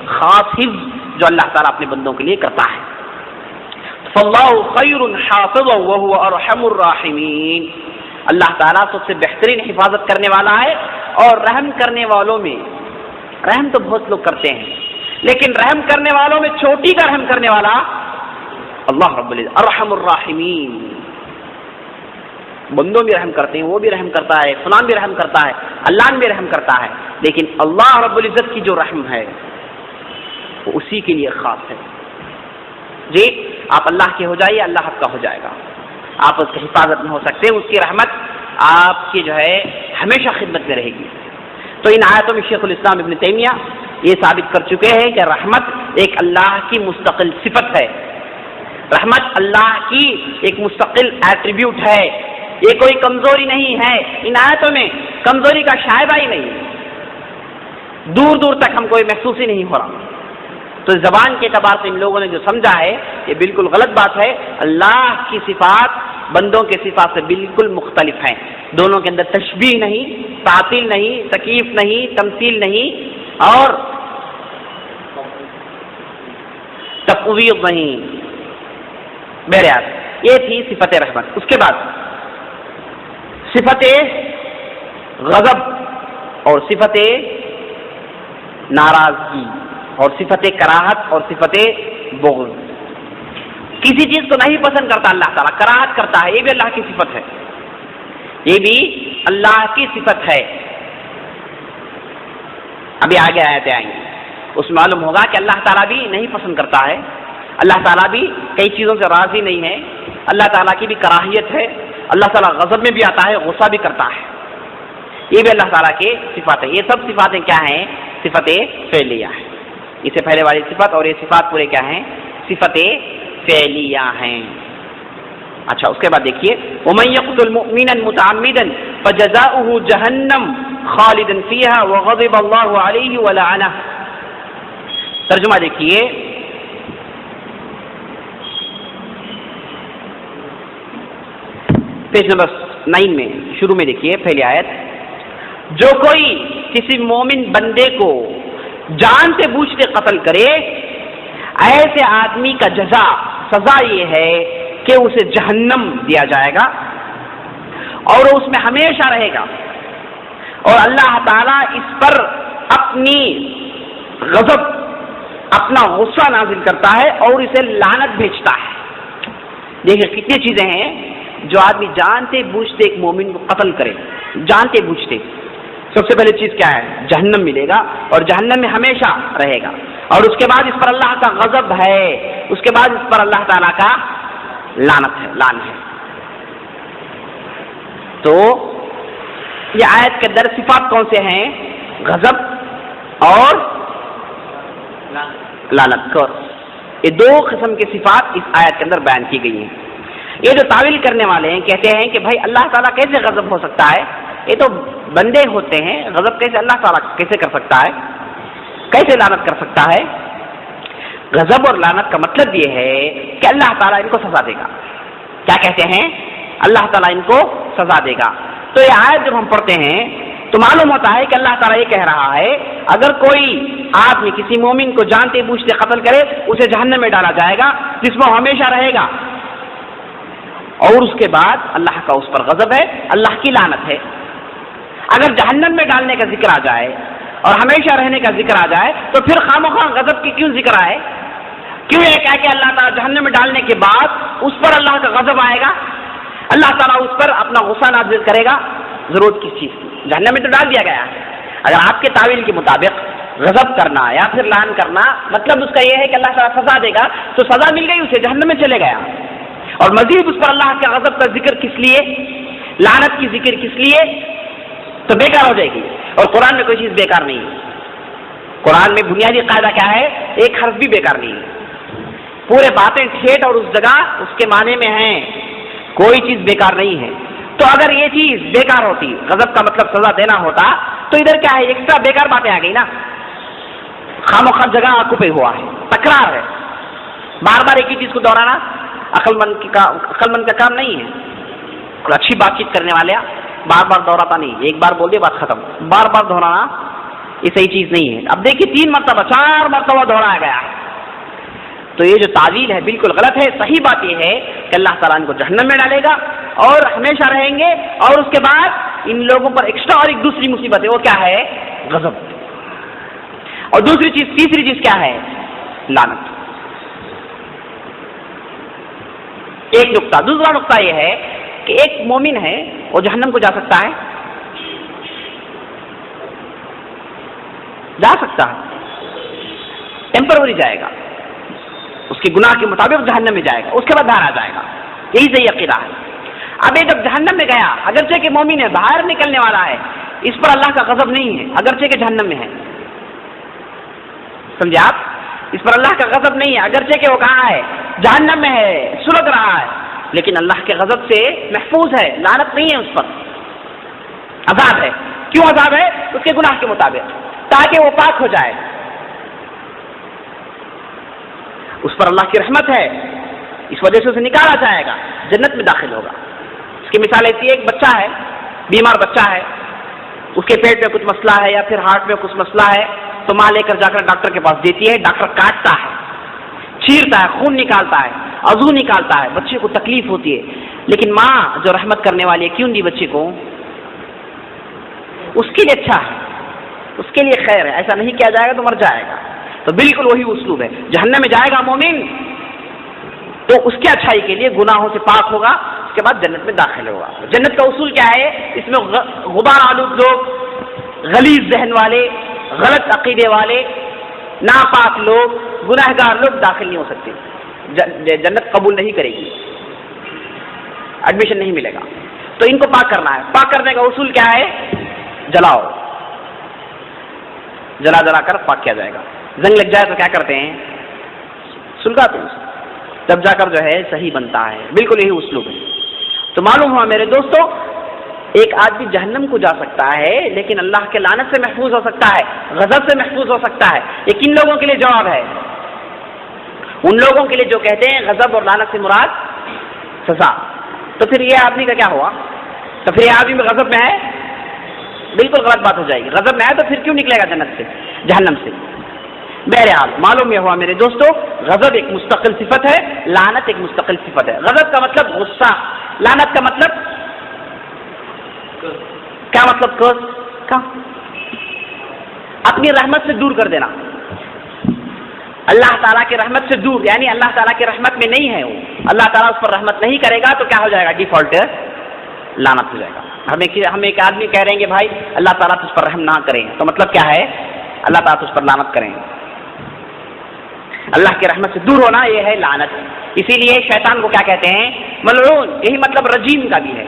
خاص حفظ جو اللہ تعالیٰ اپنے بندوں کے لیے کرتا ہے. فاللہ خیر حافظا وهو ارحم الراحمین. اللہ تعالیٰ سب سے بہترین حفاظت کرنے والا ہے، اور رحم کرنے والوں میں، رحم تو بہت لوگ کرتے ہیں لیکن رحم کرنے والوں میں چھوٹی کا رحم کرنے والا اللہ رب العزت ارحم الراحمین. بندوں بھی رحم کرتے ہیں، وہ بھی رحم کرتا ہے، فلان بھی رحم کرتا ہے، اللہ بھی رحم کرتا ہے، لیکن اللہ رب العزت کی جو رحم ہے وہ اسی کے لیے خاص ہے. جی آپ اللہ کے ہو جائیے، اللہ آپ کا ہو جائے گا. آپ اس کی حفاظت میں ہو سکتے ہیں، اس کی رحمت آپ کی جو ہے ہمیشہ خدمت میں رہے گی. تو ان آیتوں میں شیخ الاسلام ابن تیمیہ یہ ثابت کر چکے ہیں کہ رحمت ایک اللہ کی مستقل صفت ہے، رحمت اللہ کی ایک مستقل ایٹریبیوٹ ہے، یہ کوئی کمزوری نہیں ہے. ان آیتوں میں کمزوری کا شائبہ ہی نہیں، دور دور تک ہم کوئی محسوس ہی نہیں ہو رہا. تو زبان کے اعتبار سے ان لوگوں نے جو سمجھا ہے یہ بالکل غلط بات ہے. اللہ کی صفات بندوں کے صفات سے بالکل مختلف ہیں. دونوں کے اندر تشبیہ نہیں، تعطیل نہیں، تکیف نہیں، تمثیل نہیں اور تفویض نہیں. بہرحال یہ تھی صفت رحمت. اس کے بعد صفت غضب اور صفت ناراضگی اور صفت کراہت اور صفت بغض. کسی چیز کو نہیں پسند کرتا اللہ تعالیٰ، کراہت کرتا ہے، یہ بھی اللہ کی صفت ہے، یہ بھی اللہ کی صفت ہے. ابھی آگے آیتیں آئیں گی، اس میں معلوم ہوگا کہ اللہ تعالیٰ بھی نہیں پسند کرتا ہے، اللہ تعالیٰ بھی کئی چیزوں سے راضی نہیں ہے، اللہ تعالیٰ کی بھی کراہیت ہے، اللہ تعالیٰ غضب میں بھی آتا ہے، غصہ بھی کرتا ہے، یہ بھی اللہ تعالیٰ کے صفات ہے. یہ سب صفاتیں کیا ہیں؟ صفت فعلیہ ہیں. اس سے پہلے والی صفت اور یہ صفات پورے کیا ہیں؟ صفت فعلیہ ہیں. اچھا اس کے بعد دیکھیے وَمَن يَقْتُلْ مُؤْمِنًا مُتَعَمِّدًا فَجَزَاؤُهُ جَهَنَّمُ خَالِدًا فِيهَا وَغَضِبَ اللَّهُ عَلَيْهِ وَلَعَنَهُ. ترجمہ دیکھیے، پیج نمبر 9 میں شروع میں دیکھیے پہلی آیت. جو کوئی کسی مومن بندے کو جانتے بوجھتے قتل کرے، ایسے آدمی کا جزا سزا یہ ہے کہ اسے جہنم دیا جائے گا اور اس میں ہمیشہ رہے گا، اور اللہ تعالیٰ اس پر اپنی غضب، اپنا غصہ نازل کرتا ہے اور اسے لعنت بھیجتا ہے. دیکھیں کتنی چیزیں ہیں جو آدمی جانتے بوجھتے ایک مومن کو قتل کرے، جانتے بوجھتے. سب سے پہلے چیز کیا ہے؟ جہنم ملے گا اور جہنم میں ہمیشہ رہے گا، اور اس کے بعد اس پر اللہ کا غضب ہے، اس کے بعد اس پر اللہ تعالیٰ کا لعنت ہے، لعن ہے. تو یہ آیت کے اندر صفات کون سے ہیں؟ غضب اور لعنت. یہ دو قسم کے صفات اس آیت کے اندر بیان کی گئی ہیں. یہ جو تعویل کرنے والے ہیں کہتے ہیں کہ بھائی اللہ تعالیٰ کیسے غضب ہو سکتا ہے؟ یہ تو بندے ہوتے ہیں، غضب کیسے اللہ تعالیٰ کیسے کر سکتا ہے، کیسے لعنت کر سکتا ہے؟ غضب اور لعنت کا مطلب یہ ہے کہ اللہ تعالیٰ ان کو سزا دے گا. کیا کہتے ہیں؟ اللہ تعالیٰ ان کو سزا دے گا. تو یہ آیت جب ہم پڑھتے ہیں تو معلوم ہوتا ہے کہ اللہ تعالیٰ یہ کہہ رہا ہے اگر کوئی آدمی کسی مومن کو جانتے بوجھتے قتل کرے اسے جہنم میں ڈالا جائے گا جس میں ہمیشہ رہے گا، اور اس کے بعد اللہ کا اس پر غضب ہے، اللہ کی لعنت ہے. اگر جہنم میں ڈالنے کا ذکر آ جائے اور ہمیشہ رہنے کا ذکر آ جائے تو پھر خامخواہ غضب کی کیوں ذکر آئے؟ کیوں یہ کہہ کہ اللہ تعالیٰ جہنم میں ڈالنے کے بعد اس پر اللہ کا غضب آئے گا، اللہ تعالیٰ اس پر اپنا غصہ نازل کرے گا؟ ضرورت کس چیز کی؟ جہنم میں تو ڈال دیا گیا ہے. اگر آپ کے تعویل کے مطابق غضب کرنا یا پھر لعن کرنا مطلب اس کا یہ ہے کہ اللہ تعالیٰ سزا دے گا، تو سزا مل گئی اسے، جہنم میں چلے گیا، اور مزید اس پر اللہ کے غضب کا ذکر کس لیے، لعنت کی ذکر کس لیے؟ تو بیکار ہو جائے گی. اور قرآن میں کوئی چیز بیکار نہیں ہے. قرآن میں بنیادی قاعدہ کیا ہے؟ ایک حرف بھی بیکار نہیں ہے. پورے باتیں ٹھیٹ اور اس جگہ اس کے معنی میں ہیں، کوئی چیز بیکار نہیں ہے. تو اگر یہ چیز بیکار ہوتی، غضب کا مطلب سزا دینا ہوتا، تو ادھر کیا ہے؟ ایکسٹرا بیکار باتیں آ گئی نا. خاموخواہ جگہ آکوپے ہوا ہے، تکرار ہے، بار بار ایک ہی چیز کو دہرانا عقل مند کا کام نہیں ہے. کوئی اچھی بات چیت کرنے والے بار بار دہراتا نہیں، ایک بار بول دے بات ختم. بار بار دہرانا یہ صحیح چیز نہیں ہے. اب دیکھیے 3 مرتبہ 4 مرتبہ دوہرایا گیا ہے. تو یہ جو تعویل ہے بالکل غلط ہے. صحیح بات یہ ہے کہ اللہ تعالیٰ ان کو جہنم میں ڈالے گا اور ہمیشہ رہیں گے, اور اس کے بعد ان لوگوں پر ایکسٹرا اور ایک دوسری مصیبت ہے, وہ کیا ہے؟ غضب. اور دوسری چیز, تیسری چیز کیا ہے؟ لعنت. ایک نقطہ. دوسرا نقطہ یہ ہے کہ ایک مومن ہے وہ جہنم کو جا سکتا ہے, جا سکتا ہے, ٹیمپروری جائے گا, اس کے گناہ کے مطابق جہنم میں جائے گا, اس کے بعد باہر آ جائے گا. یہی صحیح عقیدہ ہے. اب یہ جب جہنم میں گیا, اگرچہ کہ مومن ہے, باہر نکلنے والا ہے, اس پر اللہ کا غضب نہیں ہے, اگرچہ کہ جہنم میں ہے. سمجھے آپ؟ اس پر اللہ کا غضب نہیں ہے, اگرچہ کہ وہ کہاں ہے؟ جہنم میں ہے, سلگ رہا ہے, لیکن اللہ کے غضب سے محفوظ ہے, لعنت نہیں ہے اس پر. عذاب ہے. کیوں عذاب ہے؟ اس کے گناہ کے مطابق, تاکہ وہ پاک ہو جائے. اس پر اللہ کی رحمت ہے, اس وجہ سے اسے نکالا جائے گا, جنت میں داخل ہوگا. اس کی مثال ایسی ہے, ایک بچہ ہے, بیمار بچہ ہے, اس کے پیٹ میں کچھ مسئلہ ہے یا پھر ہارٹ میں کچھ مسئلہ ہے, تو ماں لے کر جا کر ڈاکٹر کے پاس دیتی ہے. ڈاکٹر کاٹتا ہے, چیرتا ہے, خون نکالتا ہے, عضو نکالتا ہے, بچے کو تکلیف ہوتی ہے, لیکن ماں جو رحمت کرنے والی ہے, کیوں دی بچے کو؟ اس کے لیے اچھا ہے, اس کے لیے خیر ہے. ایسا نہیں کیا جائے گا تو مر جائے گا. تو بالکل وہی اسلوب ہے. جہنم میں جائے گا مومن تو اس کے اچھائی کے لیے گناہوں سے پاک ہوگا, اس کے بعد جنت میں داخل ہوگا. جنت کا اصول کیا ہے؟ اس میں غبار آلود لوگ, غلیظ ذہن والے, غلط عقیدے والے, ناپاک لوگ, گناہگار لوگ داخل نہیں ہو سکتے. جنت قبول نہیں کرے گی, ایڈمیشن نہیں ملے گا. تو ان کو پاک کرنا ہے. پاک کرنے کا اصول کیا ہے؟ جلاؤ, جلا جلا کر پاک کیا جائے گا. زنگ لگ جائے تو کیا کرتے ہیں؟ سلگاتے ہیں, تب جا کر جو ہے صحیح بنتا ہے. بالکل یہی اسلوب ہے. تو معلوم ہوا میرے دوستو, ایک آدمی جہنم کو جا سکتا ہے لیکن اللہ کے لعنت سے محفوظ ہو سکتا ہے, غضب سے محفوظ ہو سکتا ہے. یہ کن لوگوں کے لیے جواب ہے؟ ان لوگوں کے لیے جو کہتے ہیں غضب اور لعنت سے مراد سزا. تو پھر یہ آدمی کا کیا ہوا؟ تو پھر یہ آدمی میں غضب میں ہے, بالکل غلط بات ہو جائے گی. غضب میں ہے تو پھر کیوں نکلے گا جنت سے, جہنم سے؟ بہرحال معلوم یہ ہوا میرے دوستو, غضب ایک مستقل صفت ہے, لعنت ایک مستقل صفت ہے. غضب کا مطلب غصہ, لعنت کا مطلب کیا مطلب؟ کا اپنی رحمت سے دور کر دینا, اللہ تعالیٰ کی رحمت سے دور, یعنی اللہ تعالیٰ کی رحمت میں نہیں ہے وہ, اللہ تعالیٰ اس پر رحمت نہیں کرے گا تو کیا ہو جائے گا؟ ڈیفالٹ لعنت ہو جائے گا. ہم ایک آدمی کہہ رہے ہیں کہ بھائی اللہ تعالیٰ تجھ پر رحم نہ کریں, تو مطلب کیا ہے؟ اللہ تعالیٰ تجھ پر لعنت کریں. اللہ کی رحمت سے دور ہونا یہ ہے لعنت. اسی لیے شیطان کو کیا کہتے ہیں؟ ملعون. یہی مطلب رجیم کا بھی ہے.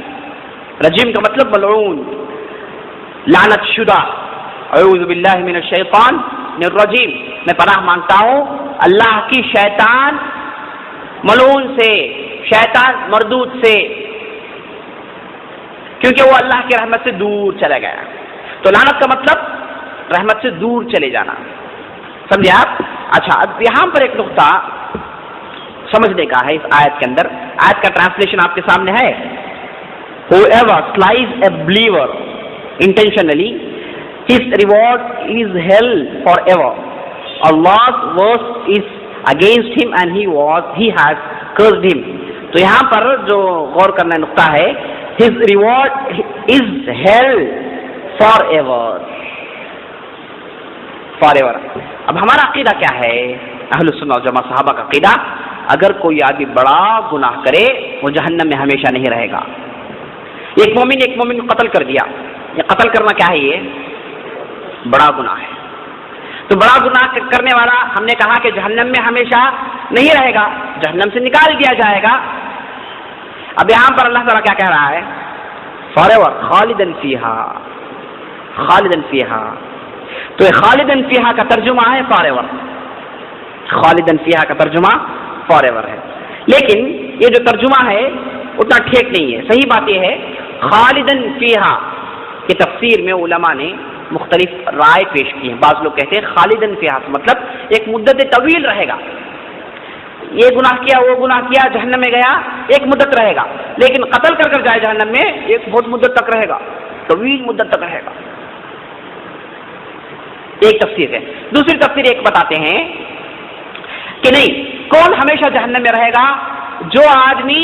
رجیم کا مطلب ملعون, لعنت شدہ. اعوذ باللہ من الشیطان من الرجیم. میں پناہ مانگتا ہوں اللہ کی شیطان ملعون سے, شیطان مردود سے, کیونکہ وہ اللہ کی رحمت سے دور چلا گیا. تو لعنت کا مطلب رحمت سے دور چلے جانا. سمجھے آپ؟ اچھا, اب یہاں پر ایک نقطہ سمجھنے کا ہے اس آیت کے اندر. آیت کا ٹرانسلیشن آپ کے سامنے ہے. Whoever slays a believer intentionally, his reward is hell forever. Allah's worst is against him and he has cursed him. تو یہاں پر جو غور کرنا نقطہ ہے, his reward is hell forever. forever. اب ہمارا عقیدہ کیا ہے اہل السنہ والجماعہ صحابہ کا عقیدہ؟ اگر کوئی آدمی بڑا گناہ کرے وہ جہنم میں ہمیشہ نہیں رہے گا. ایک مومن کو قتل کر دیا, یہ قتل کرنا کیا ہے؟ یہ بڑا گناہ ہے. تو بڑا گناہ کرنے والا ہم نے کہا کہ جہنم میں ہمیشہ نہیں رہے گا, جہنم سے نکال دیا جائے گا. اب یہاں پر اللہ تعالیٰ کیا کہہ رہا ہے؟ فوراور خالدن فیہا, خالدن فیہا. تو یہ خالدن فیہا کا ترجمہ ہے فوراور, خالدن فیہا کا ترجمہ فوراور ہے. لیکن یہ جو ترجمہ ہے اتنا ٹھیک نہیں ہے. صحیح بات یہ ہے خالدن فیہا کی تفسیر میں علماء نے مختلف رائے پیش کی ہیں. بعض لوگ کہتے ہیں خالدن فیہا مطلب ایک مدت طویل رہے گا, یہ گناہ کیا وہ گناہ کیا, جہنم میں گیا, ایک مدت رہے گا. لیکن قتل کر جائے جہنم میں ایک بہت مدت تک رہے گا, طویل مدت تک رہے گا. ایک تفسیر ہے. دوسری تفسیر ایک بتاتے ہیں کہ نہیں، کون ہمیشہ جہنم میں رہے گا؟ جو آدمی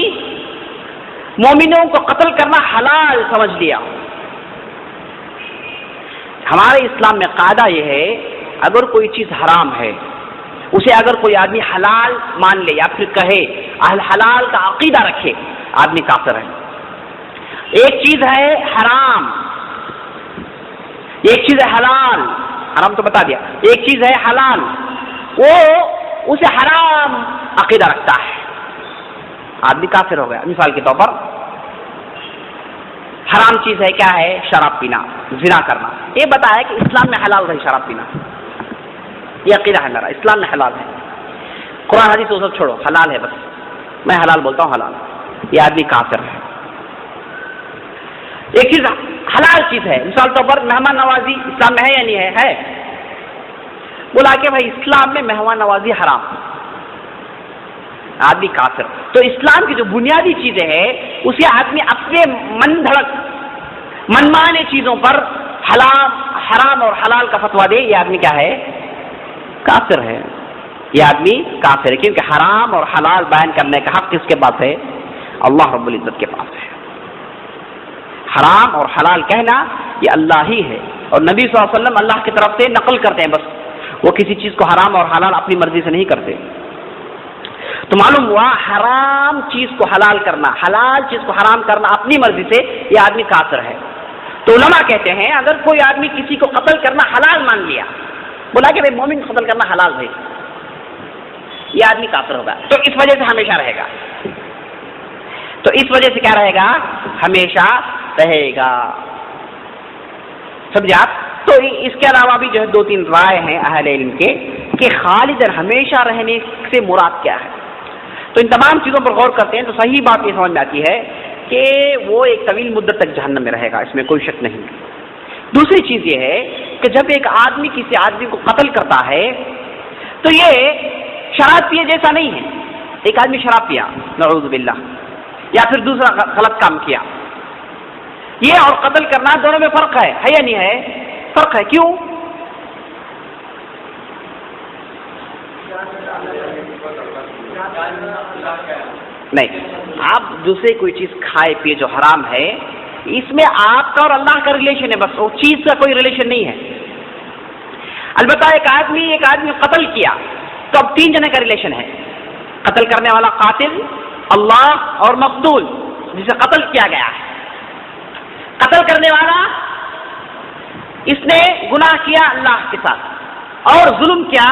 مومنوں کو قتل کرنا حلال سمجھ لیا. ہمارے اسلام میں قاعدہ یہ ہے، اگر کوئی چیز حرام ہے اسے اگر کوئی آدمی حلال مان لے یا پھر کہے اہل حلال کا عقیدہ رکھے، آدمی کافر ہے. ایک چیز ہے حرام، ایک چیز ہے حلال، حرام تو بتا دیا، ایک چیز ہے حلال، وہ اسے حرام عقیدہ رکھتا ہے، آدمی کافر ہو گیا. مثال کے طور پر حرام چیز ہے، کیا ہے؟ شراب پینا، زنا کرنا. یہ بتایا کہ اسلام میں حلال ہے شراب پینا، یہ عقیدہ ہے میرا، اسلام میں حلال ہے. قرآن حدیث وہ سب چھوڑو، حلال ہے بس، میں حلال بولتا ہوں حلال. یہ آدمی کافر ہے. ایک چیز حلال چیز ہے، مثال طور پر مہمان نوازی اسلام میں ہے یا نہیں ہے؟ ہے. بولا کہ بھائی اسلام میں مہمان نوازی حرام، آدمی کافر. تو اسلام کی جو بنیادی چیزیں ہیں اسے آدمی اپنے من دھڑک منمانے چیزوں پر حرام اور حلال کا فتویٰ دے، یہ آدمی کیا ہے؟ کافر ہے. یہ آدمی کافر ہے، کیونکہ حرام اور حلال بیان کرنے کا حق کس کے پاس ہے؟ اللہ رب العزت کے پاس ہے. حرام اور حلال کہنا یہ اللہ ہی ہے، اور نبی صلی اللہ علیہ وسلم اللہ کی طرف سے نقل کرتے ہیں، بس وہ کسی چیز کو حرام اور حلال اپنی مرضی سے نہیں کرتے. تو معلوم ہوا حرام چیز کو حلال کرنا، حلال چیز کو حرام کرنا اپنی مرضی سے، یہ آدمی کافر ہے. تو علماء کہتے ہیں اگر کوئی آدمی کسی کو قتل کرنا حلال مان لیا، بولا کہ بھائی مومن قتل کرنا حلال ہے، یہ آدمی کافر ہوگا. تو اس وجہ سے ہمیشہ رہے گا، تو اس وجہ سے کیا رہے گا؟ ہمیشہ رہے گا. سمجھے آپ؟ تو اس کے علاوہ بھی جو ہے 2-3 رائے ہیں اہل علم کے کہ خالداً ہمیشہ رہنے سے مراد کیا ہے. تو ان تمام چیزوں پر غور کرتے ہیں تو صحیح بات یہ سمجھ میں آتی ہے کہ وہ ایک طویل مدت تک جہنم میں رہے گا، اس میں کوئی شک نہیں. دوسری چیز یہ ہے کہ جب ایک آدمی کسی آدمی کو قتل کرتا ہے تو یہ شراب پیے جیسا نہیں ہے. ایک آدمی شراب پیا نعوذ باللہ، یا پھر دوسرا غلط کام کیا، یہ اور قتل کرنا دونوں میں فرق ہے یا نہیں ہے؟ فرق ہے. کیوں؟ نہیں، آپ دوسرے کوئی چیز کھائے پیے جو حرام ہے، اس میں آپ کا اور اللہ کا ریلیشن ہے، بس وہ چیز کا کوئی ریلیشن نہیں ہے. البتہ ایک آدمی قتل کیا تو اب 3 جنے کا ریلیشن ہے. قتل کرنے والا قاتل، اللہ اور مقتول جسے قتل کیا گیا ہے. قتل کرنے والا اس نے گناہ کیا اللہ کے ساتھ اور ظلم کیا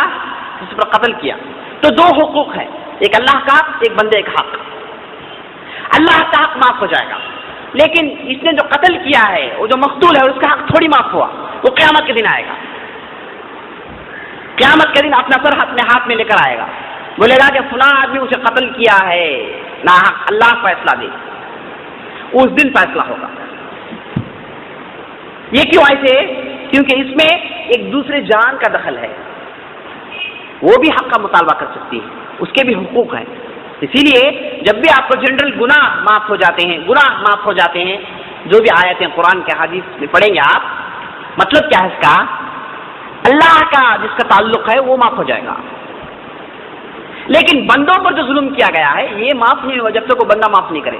جس پر قتل کیا. تو 2 حقوق ہیں، ایک اللہ کا حق، ایک بندے کا حق. اللہ کا حق معاف ہو جائے گا، لیکن اس نے جو قتل کیا ہے وہ جو مقتول ہے اس کا حق تھوڑی معاف ہوا. وہ قیامت کے دن آئے گا، قیامت کے دن اپنا سر اپنے ہاتھ میں لے کر آئے گا، بولے گا کہ فلاں آدمی اسے قتل کیا ہے نہ حق، اللہ فیصلہ دے. اس دن فیصلہ ہوگا. یہ کیوں ایسے؟ کیونکہ اس میں ایک دوسرے جان کا دخل ہے، وہ بھی حق کا مطالبہ کر سکتی ہے، اس کے بھی حقوق ہیں. اسی لیے جب بھی آپ کو جنرل گناہ معاف ہو جاتے ہیں، جو بھی آیتیں قرآن کے حدیث میں پڑھیں گے آپ، مطلب کیا ہے اس کا؟ اللہ کا جس کا تعلق ہے وہ معاف ہو جائے گا. لیکن بندوں پر جو ظلم کیا گیا ہے یہ معاف نہیں ہوگا جب تک وہ بندہ معاف نہیں کرے.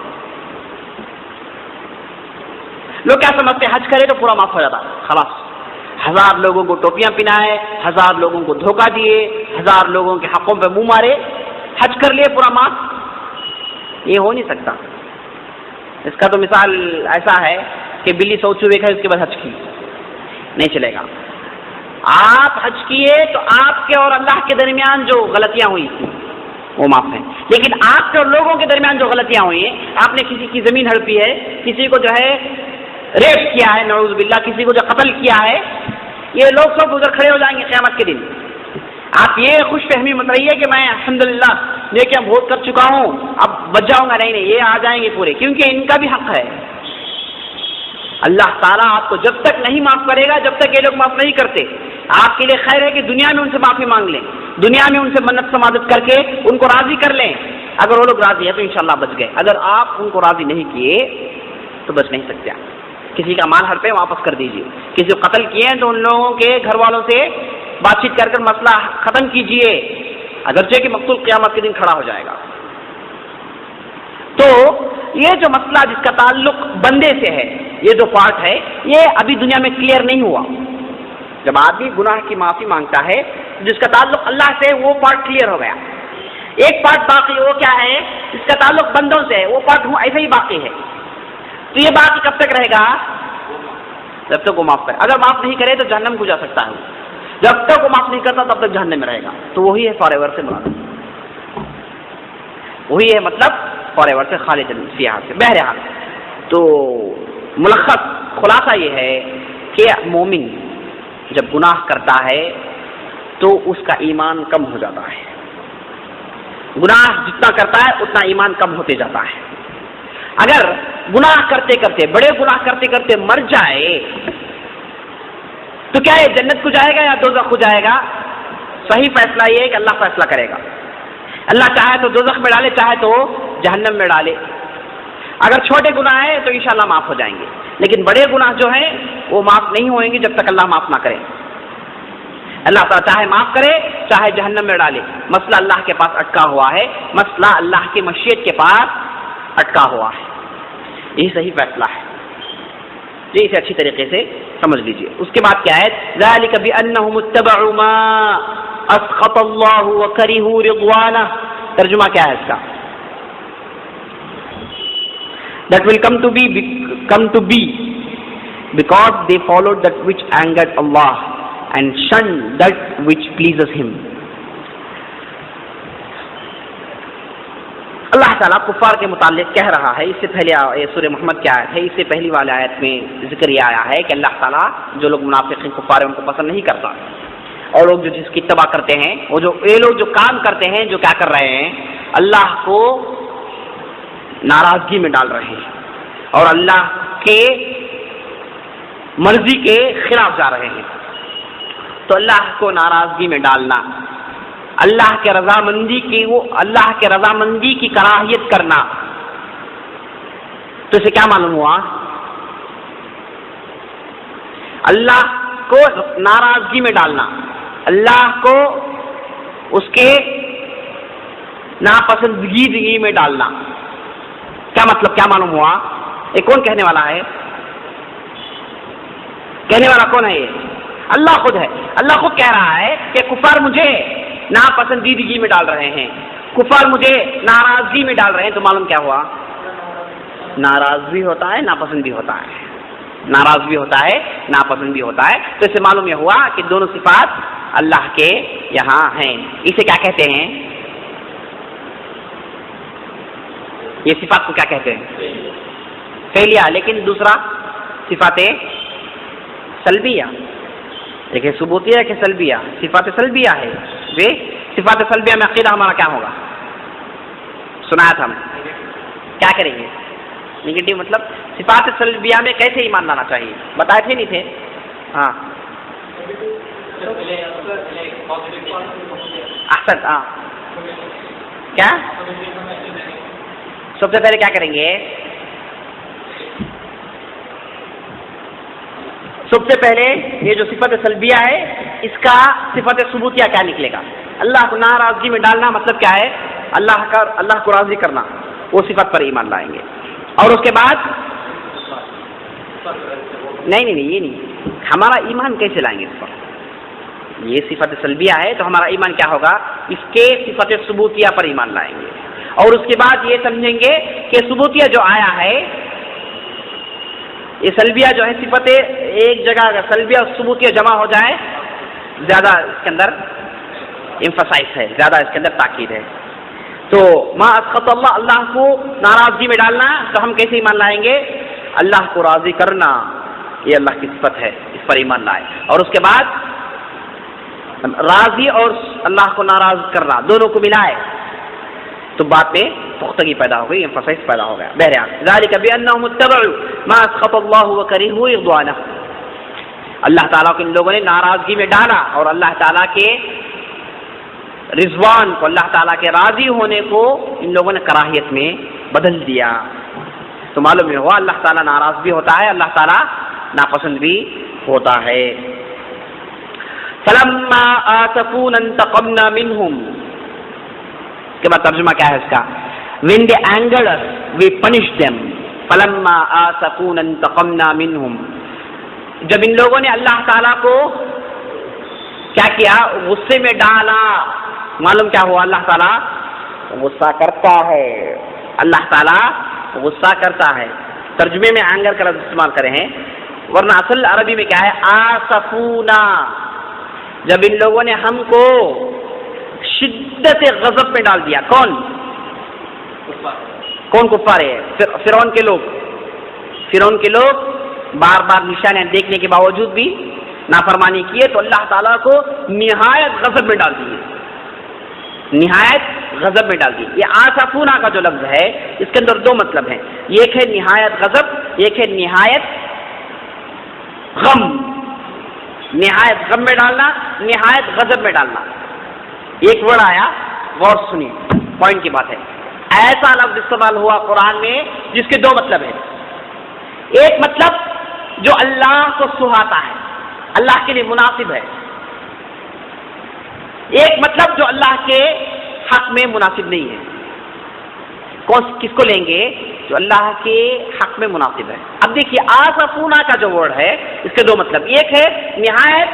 لوگ کیا سمجھتے ہیں حج کرے تو پورا معاف ہو جاتا، خلاص 1000 لوگوں کو ٹوپیاں پہنائے، 1000 لوگوں کو دھوکہ دیے، 1000 لوگوں کے حقوں پہ منہ مارے، حج کر لیے پورا معاف. یہ ہو نہیں سکتا. اس کا تو مثال ایسا ہے کہ بلی 100 چوہے کھائے اس کے بعد حج کی، نہیں چلے گا. آپ حج کیے تو آپ کے اور اللہ کے درمیان جو غلطیاں ہوئی وہ معاف ہیں، لیکن آپ کے اور لوگوں کے درمیان جو غلطیاں ہوئی ہیں، آپ نے کسی کی زمین ہڑپی ہے، کسی کو جو ہے ریپ کیا ہے نعوذ باللہ، کسی کو جو قتل کیا ہے، یہ لوگ سب ادھر کھڑے ہو جائیں گے قیامت کے دن. آپ یہ خوش فہمی مت رہیے کہ میں الحمدللہ نیکیاں بہت کر چکا ہوں اب بچ جاؤں گا. نہیں، یہ آ جائیں گے پورے، کیونکہ ان کا بھی حق ہے. اللہ تعالیٰ آپ کو جب تک نہیں معاف کرے گا جب تک یہ لوگ معاف نہیں کرتے. آپ کے لیے خیر ہے کہ دنیا میں ان سے معافی مانگ لیں، دنیا میں ان سے منت سماجت کر کے ان کو راضی کر لیں. اگر وہ لوگ راضی ہیں تو انشاءاللہ بچ گئے. اگر آپ ان کو راضی نہیں کیے تو بچ نہیں سکتے. کسی کا مال ہڑپے واپس کر دیجیے، کسی کو قتل کیے ہیں تو ان لوگوں کے گھر والوں سے بات چیت کر مسئلہ ختم کیجیے، اگرچہ کہ مقتول قیامت کے دن کھڑا ہو جائے گا۔ تو یہ جو مسئلہ جس کا تعلق بندے سے ہے، یہ جو پارٹ ہے یہ ابھی دنیا میں کلیئر نہیں ہوا۔ جب آدمی گناہ کی معافی مانگتا ہے جس کا تعلق اللہ سے، وہ پارٹ کلیئر ہو گیا۔ ایک پارٹ باقی، وہ کیا ہے؟ جس کا تعلق بندوں سے ہے، وہ پارٹ ایسے ہی باقی ہے۔ تو یہ باقی کب تک رہے گا؟ جب تک وہ معاف کرے۔ اگر معاف نہیں کرے تو جہنم کو جا سکتا ہے، جب تک وہ معاف نہیں کرتا تب تک جہنم میں رہے گا۔ تو وہی ہے فار ایور سے مراد، وہی ہے مطلب فار ایور سے خالد فیہا سے۔ بہرحال تو ملخص خلاصہ یہ ہے کہ مومن جب گناہ کرتا ہے تو اس کا ایمان کم ہو جاتا ہے، گناہ جتنا کرتا ہے اتنا ایمان کم ہوتے جاتا ہے۔ اگر گناہ کرتے کرتے، بڑے گناہ کرتے کرتے مر جائے تو کیا یہ جنت کو جائے گا یا دوزخ کو جائے گا؟ صحیح فیصلہ یہ ہے کہ اللہ فیصلہ کرے گا۔ اللہ چاہے تو دوزخ میں ڈالے، چاہے تو جہنم میں ڈالے۔ اگر چھوٹے گناہ ہیں تو انشاءاللہ معاف ہو جائیں گے، لیکن بڑے گناہ جو ہیں وہ معاف نہیں ہوئیں گے جب تک اللہ معاف نہ کرے۔ اللہ تعالیٰ چاہے معاف کرے چاہے جہنم میں ڈالے، مسئلہ اللہ کے پاس اٹکا ہوا ہے، مسئلہ اللہ کی مشیت کے پاس اٹکا ہوا ہے۔ یہی صحیح فیصلہ ہے جی، اسے اچھی طریقے سے سمجھ لیجئے۔ اس کے بعد کیا ہے؟ ذَلِكَ بِأَنَّهُمُ اتَّبَعُوا مَا أَسْخَطَ اللَّهُ وَكَرِهُوا رِضْوَانَهُ۔ ترجمہ کیا ہے اس کا؟ That will come to be because they followed that which angered Allah and shunned that which pleases Him۔ اللہ تعالیٰ کفار کے متعلق کہہ رہا ہے، اس سے پہلے سورہ محمد کی آیت ہے، اس سے پہلی والی آیت میں ذکر یہ آیا ہے کہ اللہ تعالیٰ جو لوگ منافق ہیں، کفار ہیں، ان کو پسند نہیں کرتا، اور لوگ جو جس کی اتباع کرتے ہیں، وہ جو یہ لوگ جو کام کرتے ہیں، جو کیا کر رہے ہیں، اللہ کو ناراضگی میں ڈال رہے ہیں اور اللہ کے مرضی کے خلاف جا رہے ہیں۔ تو اللہ کو ناراضگی میں ڈالنا، اللہ کے رضامندی کی، وہ اللہ کے رضامندی کی کراہیت کرنا، تو اسے کیا معلوم ہوا؟ اللہ کو ناراضگی میں ڈالنا، اللہ کو اس کے ناپسندگی میں ڈالنا۔ کیا مطلب، کیا معلوم ہوا؟ یہ کون کہنے والا ہے؟ کہنے والا کون ہے؟ یہ اللہ خود ہے۔ اللہ خود کہہ رہا ہے کہ کفار مجھے ناپسندیدگی میں ڈال رہے ہیں، کفار مجھے ناراضگی میں ڈال رہے ہیں۔ تو معلوم کیا ہوا؟ ناراض بھی ہوتا ہے، ناپسند بھی ہوتا ہے، ناراض بھی ہوتا ہے، ناپسند بھی ہوتا ہے۔ تو اس سے معلوم یہ ہوا کہ دونوں صفات اللہ کے یہاں ہیں۔ اسے کیا کہتے ہیں؟ یہ صفات کو کیا کہتے ہیں؟ فعلیہ۔ لیکن دوسرا صفات سلبیہ، دیکھیں ثبوتیہ کہ سلبیہ؟ صفات سلبیہ ہے جی۔ صفات سلبیہ میں عقیدہ ہمارا کیا ہوگا؟ سنایا تھا ہم، کیا کریں گے؟ نگیٹو مطلب صفات سلبیہ میں کیسے ایمان لانا چاہیے؟ بتائے تھے نہیں تھے؟ ہاں احسن۔ ہاں کیا سب سے پہلے کیا کریں گے؟ سب سے پہلے یہ جو صفت سلبیہ ہے اس کا صفت ثبوتیہ کیا نکلے گا؟ اللہ کو ناراضگی میں ڈالنا مطلب کیا ہے؟ اللہ کو راضی کرنا، وہ صفت پر ایمان لائیں گے۔ اور اس کے بعد نہیں یہ نہیں، ہمارا ایمان کیسے لائیں گے اس پر؟ یہ صفت سلبیہ ہے تو ہمارا ایمان کیا ہوگا؟ اس کے صفت ثبوتیہ پر ایمان لائیں گے، اور اس کے بعد یہ سمجھیں گے کہ ثبوتیہ جو آیا ہے، یہ سلبیہ جو ہے صفت ایک جگہ اگر سلبیہ اور ثبوتیہ جمع ہو جائے زیادہ اس کے اندر ایمفسائز ہے، زیادہ اس کے اندر تاکید ہے۔ تو ما اسخط اللہ، اللہ کو ناراضگی میں ڈالنا، تو ہم کیسے ایمان لائیں گے؟ اللہ کو راضی کرنا، یہ اللہ کی صفت ہے، اس پر ایمان لائے۔ اور اس کے بعد راضی اور اللہ کو ناراض کرنا دونوں کو ملائے تو بات میں پختگی پیدا ہو گئی، ایمفسائز پیدا ہو گیا۔ بہرحال ذالک بانہم اتبعوا ما اسخط اللہ وکرہوا رضوانہ، اللہ تعالیٰ کو ان لوگوں نے ناراضگی میں ڈالا اور اللہ تعالیٰ کے رضوان کو، اللہ تعالیٰ کے راضی ہونے کو ان لوگوں نے کراہیت میں بدل دیا۔ تو معلوم ہوا اللہ تعالیٰ ناراض بھی ہوتا ہے، اللہ تعالیٰ ناپسند بھی ہوتا ہے۔ فلما آسفونا انتقمنا منہم، اس کے بعد ترجمہ کیا ہے اس کا؟ when they angered us we punished them، فلما آسفونا انتقمنا منہم، جب ان لوگوں نے اللہ تعالیٰ کو کیا کیا؟ غصے میں ڈالا۔ معلوم کیا ہوا؟ اللہ تعالیٰ غصہ کرتا ہے، اللہ تعالیٰ غصہ کرتا ہے۔ ترجمے میں اینگر کا لفظ استعمال کرے ہیں، ورنہ اصل عربی میں کیا ہے؟ آسفونا، جب ان لوگوں نے ہم کو شدت غضب میں ڈال دیا۔ کون کفار ہے؟ فرعون کے لوگ۔ فرعون کے لوگ بار بار نشانیاں دیکھنے کے باوجود بھی نافرمانی کیے تو اللہ تعالیٰ کو نہایت غضب میں ڈال دیے، نہایت غضب میں ڈال دی۔ یہ آسفونا کا جو لفظ ہے اس کے اندر دو مطلب ہیں، ایک ہے نہایت غضب، ایک ہے نہایت غم۔ نہایت غم میں ڈالنا، نہایت غضب میں ڈالنا، ایک ورڈ آیا، غور سنیے، پوائنٹ کی بات ہے۔ ایسا لفظ استعمال ہوا قرآن میں جس کے دو مطلب ہیں، ایک مطلب جو اللہ کو سہاتا ہے، اللہ کے لیے مناسب ہے، ایک مطلب جو اللہ کے حق میں مناسب نہیں ہے۔ کس کو لیں گے؟ جو اللہ کے حق میں مناسب ہے۔ اب دیکھیے آسفونا کا جو ورڈ ہے اس کے دو مطلب، ایک ہے نہایت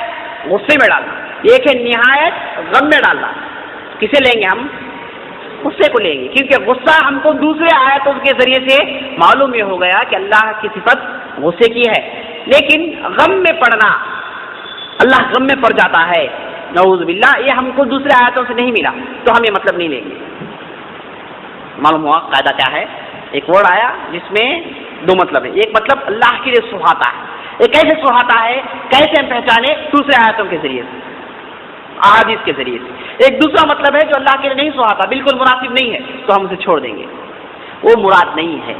غصے میں ڈالنا، ایک ہے نہایت غم میں ڈالنا۔ کسے لیں گے ہم؟ غصے کو لیں گے، کیونکہ غصہ ہم کو دوسرے آیتوں کے ذریعے سے معلوم یہ ہو گیا کہ اللہ کی صفت غصے کی ہے، لیکن غم میں پڑنا، اللہ غم میں پڑ جاتا ہے، نعوذ باللہ، یہ ہم کو دوسرے آیتوں سے نہیں ملا تو ہم یہ مطلب نہیں لیں گے۔ معلوم ہوا قاعدہ کیا ہے؟ ایک ورڈ آیا جس میں دو مطلب ہے، ایک مطلب اللہ کے لیے سہاتا ہے، یہ کیسے سہاتا ہے، کیسے ہم پہچانے؟ دوسرے آیتوں کے ذریعے سے، احادیث کے ذریعے سے۔ ایک دوسرا مطلب ہے جو اللہ کے لیے نہیں سہاتا، بالکل مناسب نہیں ہے تو ہم اسے چھوڑ دیں گے، وہ مراد نہیں ہے۔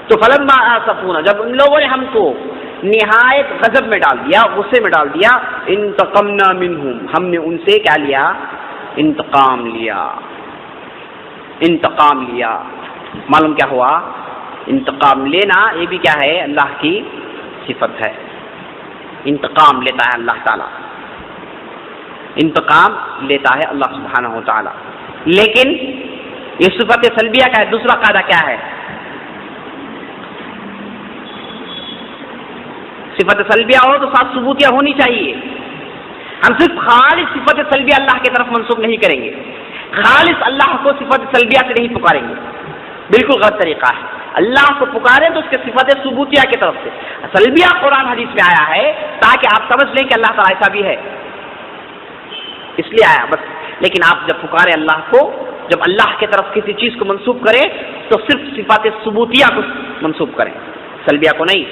تو فلما آسفونا، جب ان لوگوں نے ہم کو نہایت غضب میں ڈال دیا، غصے میں ڈال دیا، انتقمنا منہم، ہم نے ان سے کیا لیا؟ انتقام لیا، انتقام لیا۔ معلوم کیا ہوا؟ انتقام لینا یہ بھی کیا ہے؟ اللہ کی صفت ہے، انتقام لیتا ہے اللہ تعالیٰ، انتقام لیتا ہے اللہ سبحانہ و تعالیٰ۔ لیکن یہ صفت سلبیہ کا ہے۔ دوسرا قاعدہ کیا ہے؟ صفت سلبیہ ہو تو ساتھ ثبوتیہ ہونی چاہیے۔ ہم صرف خالص صفت سلبیہ اللہ کی طرف منسوب نہیں کریں گے، خالص اللہ کو صفت سلبیہ سے نہیں پکاریں گے، بالکل غلط طریقہ ہے۔ اللہ کو پکاریں تو اس کے صفت ثبوتیہ کی طرف سے، سلبیہ قرآن حدیث میں آیا ہے تاکہ آپ سمجھ لیں کہ اللہ تعالیٰ ایسا بھی ہے، اس لیے آیا بس۔ لیکن آپ جب پکاریں اللہ کو، جب اللہ کی طرف کسی چیز کو منسوب کریں تو صرف صفات ثبوتیہ کو منسوب کریں، سلبیہ کو نہیں۔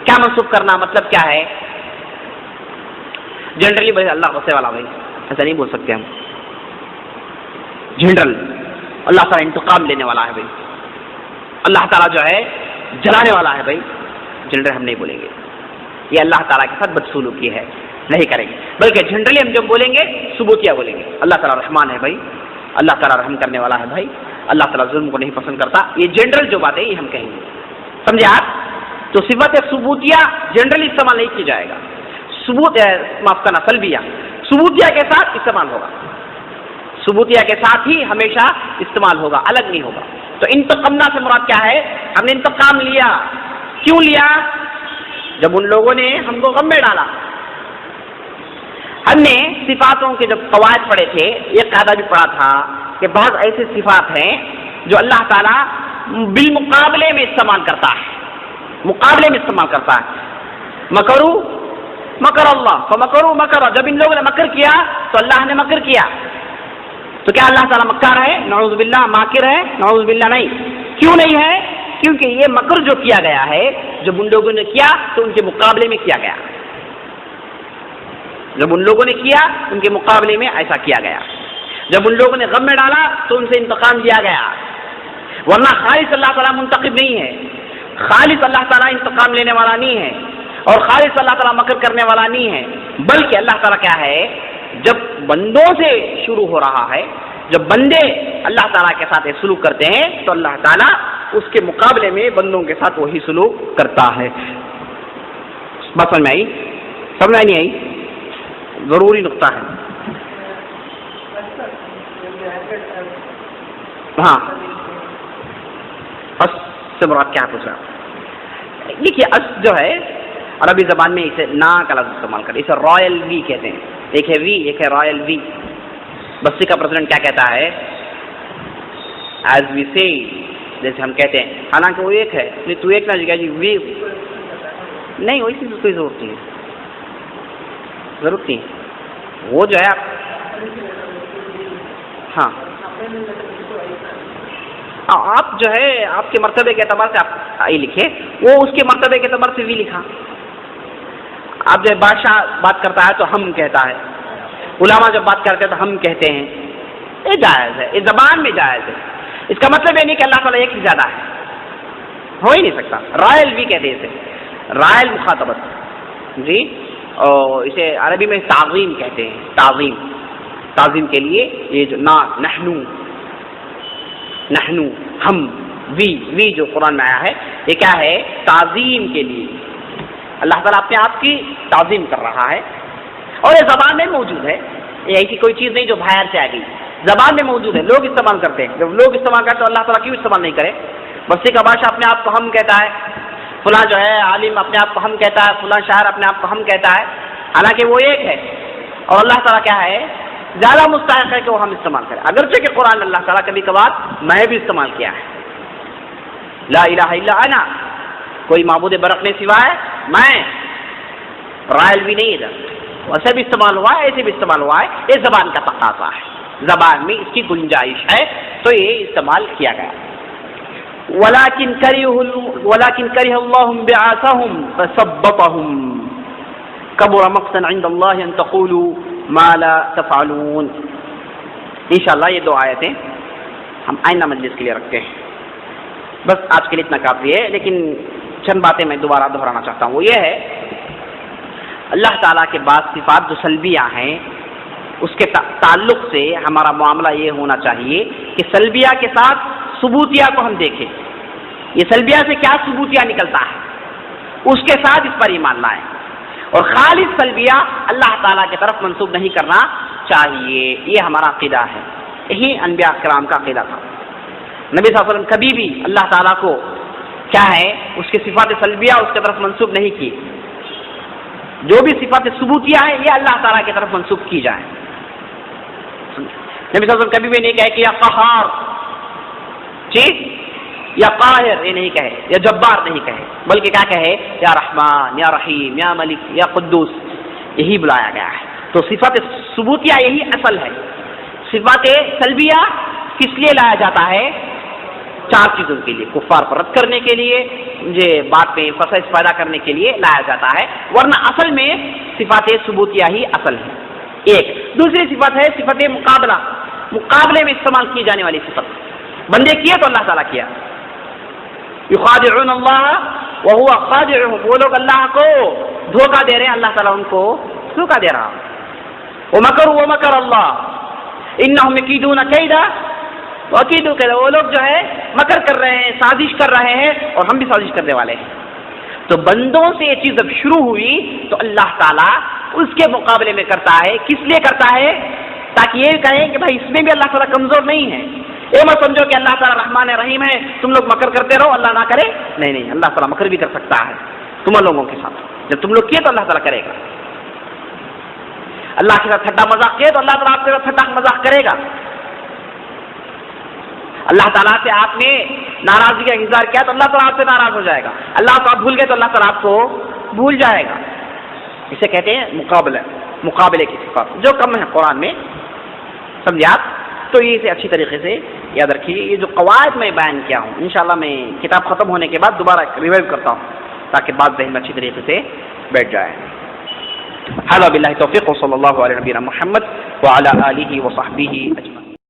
کیا منسوب کرنا مطلب کیا ہے؟ جنرلی بھائی اللہ غصے والا، بھائی ایسا نہیں بول سکتے ہم، جنرل اللہ تعالیٰ انتقام لینے والا ہے، بھائی اللہ تعالیٰ جو ہے جلانے والا ہے، بھائی جنرل ہم نہیں بولیں گے، یہ اللہ تعالیٰ کے ساتھ بدسلوکی ہے، نہیں کریں گے۔ بلکہ جنرلی ہم جب بولیں گے ثبوتیہ بولیں گے، اللہ تعالیٰ رحمان ہے، بھائی اللہ تعالیٰ رحم کرنے والا ہے، بھائی اللہ تعالیٰ ظلم کو نہیں پسند کرتا، یہ جنرل جو بات ہے یہ ہم کہیں گے، سمجھے آپ؟ تو صفت ثبوتیہ جنرلی استعمال نہیں کیا جائے گا، معاف کرنا سلبیہ ثبوتیہ کے ساتھ استعمال ہوگا، ثبوتیہ کے ساتھ ہی ہمیشہ استعمال ہوگا، الگ نہیں ہوگا۔ تو انتقمنا سے مراد کیا ہے؟ ہم نے انتقام لیا۔ کیوں لیا؟ جب ان لوگوں نے ہم کو غم میں ڈالا۔ ہم نے صفاتوں کے جب قواعد پڑھے تھے، یہ قاعدہ بھی پڑھا تھا کہ بعض ایسے صفات ہیں جو اللہ تعالیٰ بالمقابلے میں استعمال کرتا ہے، مقابلے میں استعمال کرتا ہے۔ مکرو مکر اللہ فمکروا مکرا، جب ان لوگوں نے مکر کیا تو اللہ نے مکر کیا، تو کیا اللہ تعالیٰ مکار ہے؟ نعوذ باللہ، ماکر ہے؟ نعوذ باللہ نہیں۔ کیوں نہیں ہے؟ کیونکہ یہ مکر جو کیا گیا ہے جب ان لوگوں نے کیا تو ان کے مقابلے میں کیا گیا، جب ان لوگوں نے کیا ان کے مقابلے میں ایسا کیا گیا، جب ان لوگوں نے غم میں ڈالا تو ان سے انتقام لیا گیا، ورنہ خالص اللہ تعالیٰ منتقم نہیں ہے، خالص اللہ تعالیٰ انتقام لینے والا نہیں ہے، اور خالص اللہ تعالیٰ مکر کرنے والا نہیں ہے، بلکہ اللہ تعالیٰ کیا ہے؟ جب بندوں سے شروع ہو رہا ہے، جب بندے اللہ تعالیٰ کے ساتھ سلوک کرتے ہیں تو اللہ تعالیٰ اس کے مقابلے میں بندوں کے ساتھ وہی سلوک کرتا ہے. بات سمجھ میں آئی؟ سمجھ میں نہیں آئی؟ ضروری نقطہ ہے. ہاں اس سے مراد کیا پوچھا؟ دیکھیے اس جو ہے عربی زبان میں اسے نا کا لفظ استعمال کرتے، اسے رائل وی کہتے ہیں. ایک ہے وی، ایک ہے رائل وی. بستی کا پریزیڈنٹ کیا کہتا ہے؟ ایز وی سی، جیسے ہم کہتے ہیں، حالانکہ وہ ایک ہے. نہیں تو ایک نہ جی وی نہیں، ویسی کوئی ضرورت نہیں ہے، ضرورت نہیں. وہ جو ہے ہاں آپ جو ہے آپ کے مرتبے کے اعتبار سے آپ آئی لکھے، وہ اس کے مرتبے کے اعتبار سے بھی لکھا. آپ جب بادشاہ بات کرتا ہے تو ہم کہتا ہے، علماء جب بات کرتے ہیں تو ہم کہتے ہیں. یہ جائز ہے، یہ زبان میں جائز ہے. اس کا مطلب یہ نہیں کہ اللہ تعالیٰ ایک ہی زیادہ ہے، ہو ہی نہیں سکتا. رائل بھی کہتے ہیں اسے، رائل مخاطبت جی. اور اسے عربی میں تعظیم کہتے ہیں. تعظیم، تعظیم کے لیے یہ جو نحنو ہم، وی جو قرآن میں آیا ہے یہ کیا ہے؟ تعظیم کے لیے. اللہ تعالیٰ اپنے آپ کی تعظیم کر رہا ہے اور یہ زبان میں موجود ہے. یہ ایسی کوئی چیز نہیں جو باہر سے آ گئی، زبان میں موجود ہے. لوگ استعمال کرتے ہیں، جب لوگ استعمال کرتے ہیں تو اللہ تعالیٰ کیوں استعمال نہیں کرے؟ بستی کا بادشاہ اپنے آپ کو ہم کہتا ہے، فلاں جو ہے عالم اپنے آپ کو ہم کہتا ہے، فلاں شاعر اپنے آپ کو ہم کہتا ہے، حالانکہ وہ ایک ہے. اور اللہ تعالیٰ کیا ہے؟ زیادہ مستحق ہے کہ وہ ہم استعمال کریں. اگرچہ کہ قرآن اللہ تعالیٰ کبھی کبھار میں بھی استعمال کیا ہے، لا الہ الا انا، کوئی معبود برحق نہیں سوائے میں. رائل بھی نہیں ادھر، ویسے بھی استعمال ہوا ہے، ایسے بھی استعمال ہوا ہے. یہ زبان کا تقاضا ہے، زبان میں اس کی گنجائش ہے تو یہ استعمال کیا گیا. وَلَكِنْ كَرِهَ اللَّهُ انبِعَاثَهُمْ فَثَبَّطَهُمْ كَبُرَ مَقْتًا عِنْدَ اللَّهِ أَن تَقُولُوا مَا لَا تَفْعَلُونَ. انشاءاللہ یہ دو آیتیں ہم آئندہ مجلس کے لیے رکھتے ہیں. بس آج کے لیے اتنا کافی ہے، لیکن چند باتیں میں دوبارہ دہرانا چاہتا ہوں. وہ یہ ہے اللہ تعالیٰ کے بعض صفات جو سلبیہ ہیں اس کے تعلق سے ہمارا معاملہ یہ ہونا چاہیے کہ سلبیہ کے ساتھ ثبوتیہ کو ہم دیکھیں. یہ سلبیہ سے کیا ثبوتیہ نکلتا ہے اس کے ساتھ اس پر ایمان لائیں. اور خالص سلبیہ اللہ تعالیٰ کی طرف منسوب نہیں کرنا چاہیے. یہ ہمارا عقیدہ ہے، یہی انبیاء کرام کا عقیدہ تھا. نبی صلی اللہ علیہ وسلم کبھی بھی اللہ تعالیٰ کو کیا ہے اس کی صفات سلبیہ اس کی طرف منسوب نہیں کی. جو بھی صفات ثبوتیہ ہیں یہ اللہ تعالیٰ کی طرف منسوب کی جائیں. نبی صلی اللہ علیہ وسلم کبھی بھی نہیں کہے کہ یا قہار ٹھیک یا قاہر، یہ نہیں کہے، یا جبار نہیں کہے، بلکہ کیا کہے؟ یا رحمان، یا رحیم، یا ملک، یا قدوس، یہی بلایا گیا ہے. تو صفات ثبوتیہ یہی اصل ہے. صفات سلبیہ کس لیے لایا جاتا ہے؟ چار چیزوں کے لیے: کفار پر رد کرنے کے لیے، یہ بات میں فساد پیدا کرنے کے لیے لایا جاتا ہے، ورنہ اصل میں صفات ثبوتیہ ہی اصل ہے. ایک دوسری صفت ہے صفت مقابلہ، مقابلے میں استعمال کی جانے والی صفت. بندے کیے تو اللہ تعالیٰ کیا. یخادعون اللہ وہو خادعهم، وہ لوگ اللہ کو دھوکہ دے رہے ہیں، اللہ تعالیٰ ان کو دھوکہ دے رہا. ومکروا ومکر اللہ انہم یکیدون کیدا واکیدوا کیدا، وہ لوگ جو ہے مکر کر رہے ہیں، سازش کر رہے ہیں، اور ہم بھی سازش کرنے والے ہیں. تو بندوں سے یہ چیز جب شروع ہوئی تو اللہ تعالیٰ اس کے مقابلے میں کرتا ہے. کس لیے کرتا ہے؟ تاکہ یہ کہیں کہ بھائی اس میں بھی اللہ تعالیٰ کمزور نہیں ہے. یہ مت سمجھو کہ اللہ تعالیٰ رحمان رحیم ہے، تم لوگ مکر کرتے رہو اللہ نہ کرے. نہیں، اللہ تعالیٰ مکر بھی کر سکتا ہے تم لوگوں کے ساتھ. جب تم لوگ کیے تو اللہ تعالیٰ کرے گا. اللہ کے ساتھ ٹھٹا مذاق کیے تو اللہ تعالیٰ آپ کے ساتھ ٹھٹا مذاق کرے گا. اللہ تعالیٰ سے آپ نے ناراضگی کا اظہار کیا تو اللہ تعالیٰ آپ سے ناراض ہو جائے گا. اللہ کو آپ بھول گئے تو اللہ تعالیٰ آپ کو بھول جائے گا. اسے کہتے ہیں مقابلے کی صفات جو کم ہے قرآن میں. سمجھے آپ؟ تو یہ اسے اچھی طریقے سے یاد رکھیے. یہ جو قواعد میں بیان کیا ہوں انشاءاللہ میں کتاب ختم ہونے کے بعد دوبارہ ریوائو کرتا ہوں تاکہ بات ذہن میں اچھی طریقے سے بیٹھ جائے. هذا بالله التوفيق وصلى الله على نبينا محمد وعلى آله وصحبه أجمعين.